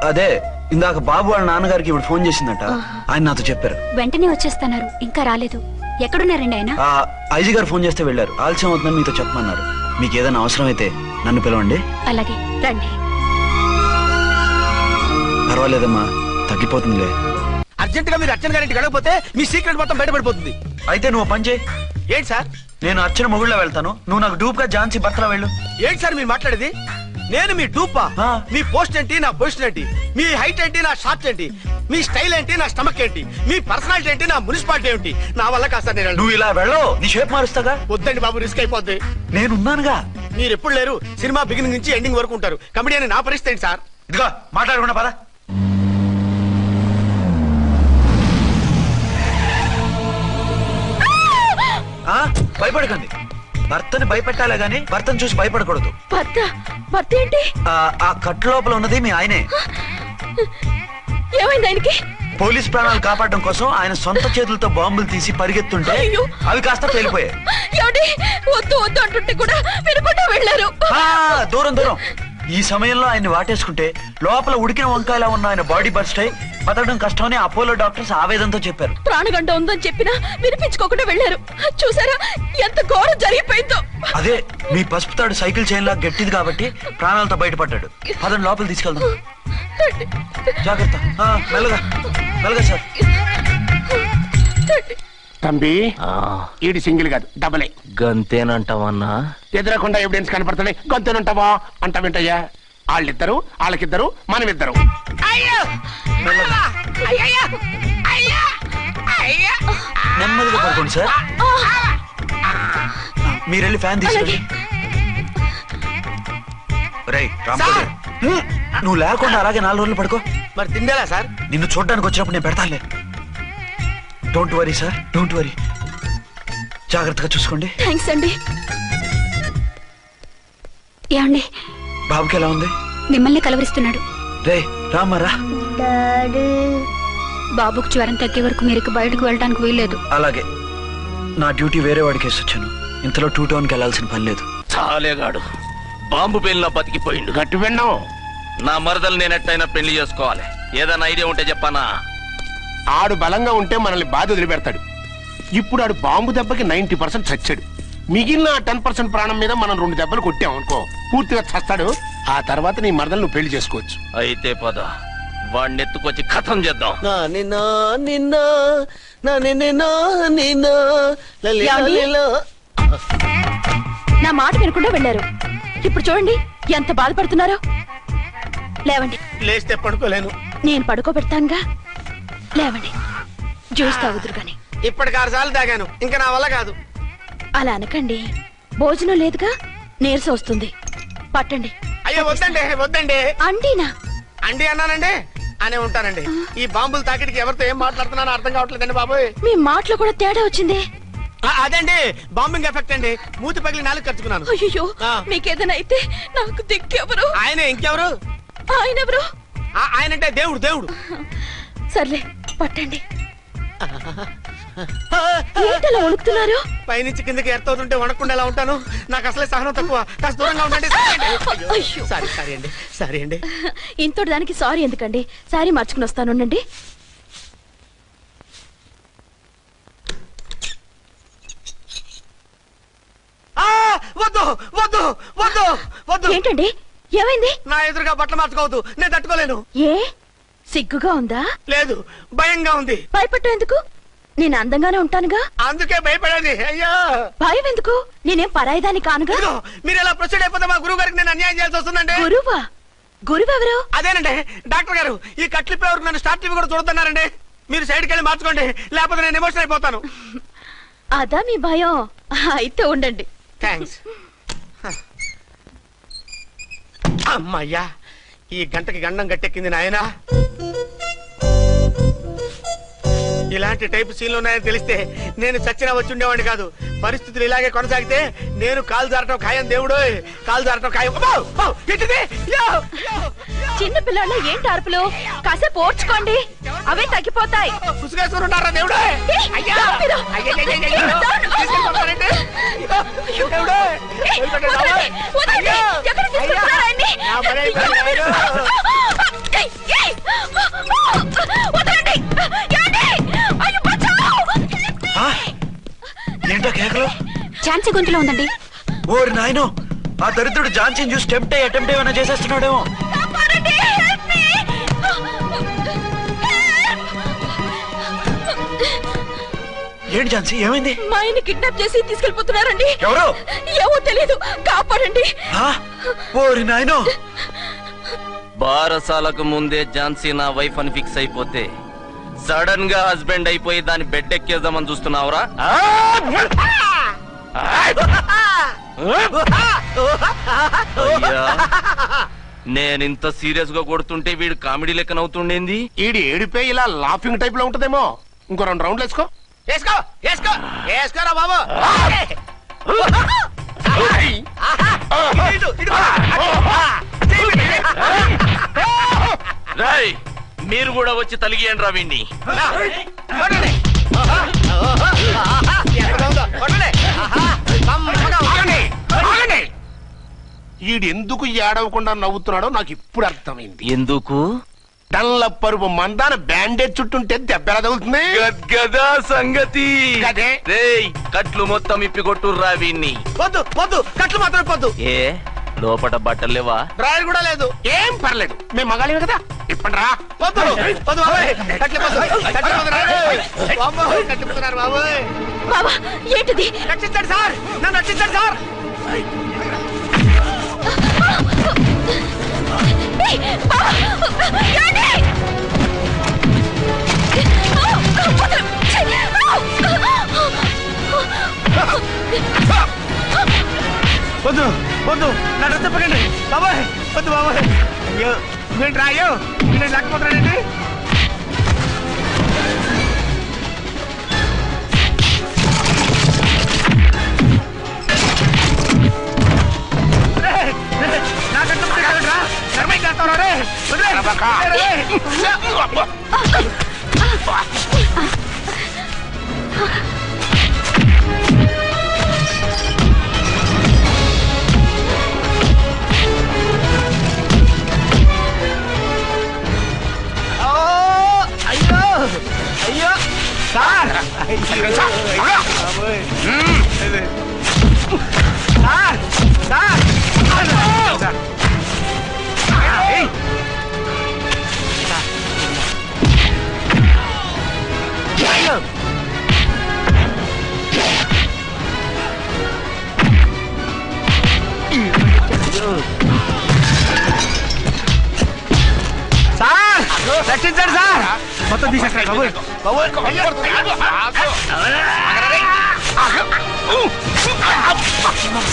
అదే ఇందాక బాబు వాళ్ళ నాన్నగారికి ఇప్పుడు ఫోన్ చేసిందట, ఆయన నాతో చెప్పారు. వెంటనే వచ్చేస్తున్నారు, ఇంకా రాలేదు. ఎక్కడున్నారండి ఆయన? ఐజీ గారు ఫోన్ చేస్తే వెళ్ళారు. ఆలస్యం అవుతుందని మీతో చెప్పమన్నారు. మీకు ఏదైనా అవసరం అయితే నన్ను పిలవండి. అలాగే రండి. పర్వాలేదమ్మా, తగ్గిపోతుందిలే. అర్జెంట్ గా మీరు అర్చన గారింటికి వెళ్ళకపోతే మీ సీక్రెట్ మొత్తం బయటపడిపోతుంది. అయితే నువ్వు పని చేయి. ఏంటి సార్? నేను అర్చన మొగుళ్ళ వెళ్తాను, నువ్వు నాకు డూప్ గా ఝాన్సీ భర్తలా వెళ్ళు. ఏంటి సార్ మీరు మాట్లాడేది? నేను మీ డూపా? మీ పోస్ట్ ఏంటి, నా పొజిషన్ ఏంటి? మీ హైట్ ఏంటి, నా షార్ట్ ఏంటి? మీ స్టైల్ ఏంటి, నా స్టమక్ ఏంటి? మీ పర్సనాలిటీ ఏంటి, నా మున్సిపాలిటీ ఏంటి? నా వల్ల కాస్త నేను నువ్వు ఇలా వెళ్ళవు, నీ షేప్ మారుస్తాగా. వద్దండి బాబు, రిస్క్ అయిపోద్ది. నేనున్నానుగా. మీరు ఎప్పుడు లేరు, సినిమా బిగినింగ్ నుంచి ఎండింగ్ వరకు ఉంటారు. కమెడీ అని నా పరిస్థితి ఏంటి సార్? ఇదిగో మాట్లాడకుండా పద. భయపడకండి. భర్తని భయపెట్టాలే గాని భర్తను చూసి భయపడకూడదు. భర్త ఏంటి? ఆ కట్టు లోపల ఉన్నది మీ ఆయనే. ఏమైంది ఆయనకి? పోలీస్ ప్రాణాలు కాపాడడం కోసం ఆయన సొంత చేతులతో బాంబులు తీసి పరిగెత్తుంటే అవి కాస్త పేలిపోయాయి. వద్దు వద్దు అంటుంటే కూడా వినకుండా వెళ్ళారు. దూరం దూరం. ఈ సమయంలో ఆయన్ని వాటేసుకుంటే లోపల ఉడికిన వంకాయలా ఉన్న ఆయన బాడీ బర్స్ట్ అయి బతకడం కష్టమని అపోలో డాక్టర్స్ ఆవేదనతో చెప్పారు. ప్రాణగంట ఉందని చెప్పినా వినిపించుకోకుండా వెళ్ళారు. చూసారా ఎంత ఘోరం జరిగిపోయిందో. అదే మీ పసుపు తాడు సైకిల్ చైన్ లా గట్టిది కాబట్టి ప్రాణాలతో బయటపడ్డాడు. పదండి లోపల తీసుకెళ్దాం. జాగ్రత్త. మెల్లగా మెల్లగా సార్. తంబి ఈడి సింగిల్ కాదు, డబలే. గంతేనంటావన్నా? ఎదురకుండా ఎవిడెన్స్ కనపడుతుంది, గంతేనంటావా అంట వింటయ్యా. వాళ్ళిద్దరు, వాళ్ళకిద్దరు, మనమిద్దరు. నెమ్మదిగా పడుకోండి సార్. మీరెళ్ళి ఫ్యాన్ తీసుకోండి. నువ్వు లేకుండా అలాగే 4 రోజులు పడుకో. మరి తిండేలా సార్? నిన్ను చూడడానికి వచ్చినప్పుడు నేను పెడతానులే. Don't worry sir, don't worry. జాగ్రత్తగా చూసుకోండి. థ్యాంక్స్ అండి. ఏమండి, బాబుకి ఎలా ఉంది? మిమ్మల్ని కలవరిస్తున్నాడు. రే రామారా. బాబుకు జ్వరం తగ్గే వరకు మీరు బయటకు వెళ్ళడానికి వీల్లేదు. అలాగే. నా డ్యూటీ వేరే వాడికి వేసి వచ్చాను. ఇంతలో 2 టౌన్కి వెళ్ళాల్సిన పని లేదు. చాలేగాడు బాంబు పేలినా బతికిపోయిండు. గట్టి విన్నావు. నా మరదలు నేను ఎట్టయినా పెళ్లి చేసుకోవాలి. ఏదైనా ఐడియా ఉంటే చెప్పానా? ఆడు బలంగా ఉంటే మనల్ని బాధ వదిలిపెడతాడు. ఇప్పుడు ఆడు బాంబు దెబ్బకి 90% చచ్చాడు. మిగిలిన 10% ప్రాణం మీద మనం 2 దెబ్బలు కొట్టాం అనుకో, పూర్తిగా చస్తాడు. ఆ తర్వాత నీ మరదలు నువ్వు పెళ్లి చేసుకోవచ్చు. అయితే పద, వాడిని ఎత్తుకొచ్చి ఖతం చేద్దాం. నా మాట వినకుండా వెళ్ళారు. ఇప్పుడు చూడండి ఎంత బాధపడుతున్నారో. లేవండి. లేస్తే పడుకోలేను. నేను పడుకోబెడతానుగా. లేవండి, జ్యూస్ తాగుదురు గాని. ఇప్పటికి 6 సార్లు తాగాను, ఇంకా నా వల్ల కాదు. అలా అనకండి, భోజనం లేదుగా, నీరసం వస్తుంది. పట్టండి. అయ్యో వద్దండి, వద్దండి. అండినా? అండి అన్నానండి, అనే ఉంటానండి. ఈ బాంబులు తాకిడికి ఎవరితో ఏం మాట్లాడుతున్నానో అర్థం కావట్లేదండి బాబోయ్. మీ మాటలో కూడా తేడా వచ్చింది. అదండి బాంబింగ్ ఎఫెక్ట్ అండి. మూతి పగిలి 4 ఖర్చుకున్నాను. అయ్యో, మీకేదైనా అయితే నాకు దిక్కెవరు? ఆయనే. ఇంకెవరు? ఆయనెవరు? ఆయనంటే దేవుడు. దేవుడు. సర్లే, పట్టండి. ఏంటలా వణుకుతున్నారు? పైనుంచి కిందకి ఎర్తవుతుంటే వణకుండా ఎలా ఉంటాను? నాకు అసలే సహనం తక్కువ. కాస్త దూరంగా ఉండండి. సారీ అండి. ఇంతటి దానికి సారీ ఎందుకండి? సారీ మార్చుకుని వస్తానుండండి. వద్దు వద్దు వద్దు వద్దు. ఏంటండి ఏమైంది? నా ఎదురుగా బట్టలు మార్చుకోవద్దు, నేను తట్టుకోలేను. ఏ సిగ్గుగా ఉందా? లేదు, భయంగా ఉంది. భయపట్టు ఎందుకు? నేను అందంగానే ఉంటానుగా. అందుకే భయపడేది. అయ్యా భయం ఎందుకు? నేనేం పరాయిదాన్ని కానుగా. మీరు ఎలా ప్రొసీడ్ అయిపోతే మా గురువు గారికి నేను అన్యాయం చేయాల్సి వస్తుందండి. గురువా? గురువెవరు? అదేనండి డాక్టర్ గారు. ఈ కట్లిప్పే వరకు నన్ను స్టార్ట్ టీవీ కూడా చూడొద్దన్నారండి. మీరు సైడ్కి వెళ్ళి మార్చుకోండి, లేకపోతే నేను ఎమోషన్ అయిపోతాను. అదా మీ భయం? అయితే ఉండండి. థ్యాంక్స్. అమ్మయ్యా, ఈ గంటకి గండం గట్టెక్కింది నాయనా. ఇలాంటి టైప్ సీన్లు ఉన్నాయని తెలిస్తే నేను చచ్చినా వచ్చి ఉండేవాడిని కాదు. పరిస్థితులు ఇలాగే కొనసాగితే నేను కాలు జారటం ఖాయం. దేవుడు, కాలు జారటం ఖాయం. చిన్న పిల్లలు ఏంటి అరుపులు? కాసేపు ఓర్చుకోండి, అవే తగ్గిపోతాయి. పుసుగేసుకుంటారా దేవుడు? ఏంటో కేకలు? ఝాన్సీ గొంతులో ఉందండి. ఓరి నాయనో, ఆ దరిద్రుడు ఝాన్సీని చూసి అటెంప్ట్ ఏమైనా చేసేస్తున్నాడేమో. ఏంటి ఝాన్సీ, ఏమైంది? మా ఆయన కిడ్నాప్ చేసి తీసుకెళ్లిపోతున్నారండి. ఎవరు? ఏమో తెలియదు, కాపాడండి. ఓరి నాయనో. బారసాలకు ముందే ఝాన్సీ నా వైఫ్ అని ఫిక్స్ అయిపోతే సడన్ గా హస్బెండ్ అయిపోయి దాన్ని బెడ్ ఎక్కేద్దామని చూస్తున్నావురా? నేనింత సీరియస్ గా కొడుతుంటే వీడు కామెడీ లెక్కన అవుతుండేంది. ఈడి ఏడిపే ఇలా లాఫింగ్ టైప్ లో ఉంటదేమో. ఇంకో 2 రౌండ్లు వేసుకో. వేసుకో వేసుకో వేసుకోరా బాబు. రాయ్, మీరు కూడా వచ్చి తలిగియండి రా వీణ్ణి. ఈడెందుకు ఏడవకుండా నవ్వుతున్నాడో నాకు ఇప్పుడు అర్థమైంది. ఎందుకు? డల్ల పరుపు మందాన బ్యాండేజ్ చుట్టుంటే దెబ్బెలా తగులుతుంది గదా సంగతి. కట్లు మొత్తం ఇప్పికొట్టుర్రా వీణ్ణి. వద్దు వద్దు, కట్లు మాత్రం ఇప్పొద్దు. ఏ లోపట బట్టలు లేవా? డ్రాయర్ కూడా లేదు. ఏం పర్లేదు, మేము మగాలేము కదా. ఇప్పండి రా. వద్దు వద్దు బాబాయ్, కట్లు కట్టిపోతున్నారు బాబాయ్. బాబా ఏంటిది? రక్షించండి సార్, నన్ను రక్షించండి సార్. వద్దు వద్దు, నన్ను చెప్పకండి బాబాయ్. వద్దు బాబాయ్. అయ్యో ఏంటి రాయో, నేను లేకపోతున్నానండి. అయ్యో అయ్యో సార్, రక్షించండి సార్. మొత్తం తీసేస్తాయి బాబు.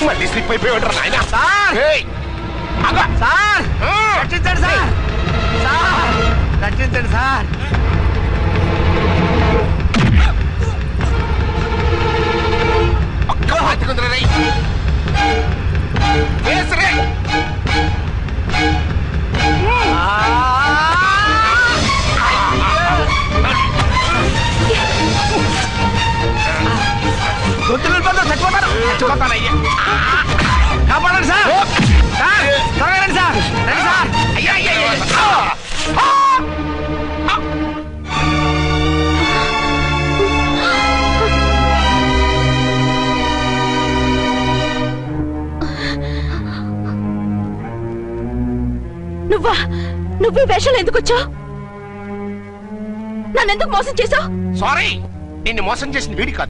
మళ్ళీ స్లిప్ అయిపోయాడు నాయన. సార్ సార్, రక్షించండి సార్. సార్ రక్షించండి సార్. గొంతులు చచ్చిపోతారు. కాపాడండి సార్. సార్ త్వరగారండి సార్. రండి సార్. అయ్యా నువ్వు ఈ వేషాలు ఎందుకు వచ్చావు? నన్నెందుకు మోసం చేశావు? సారీ, నిన్ను మోసం చేసిన వీడి కాదు,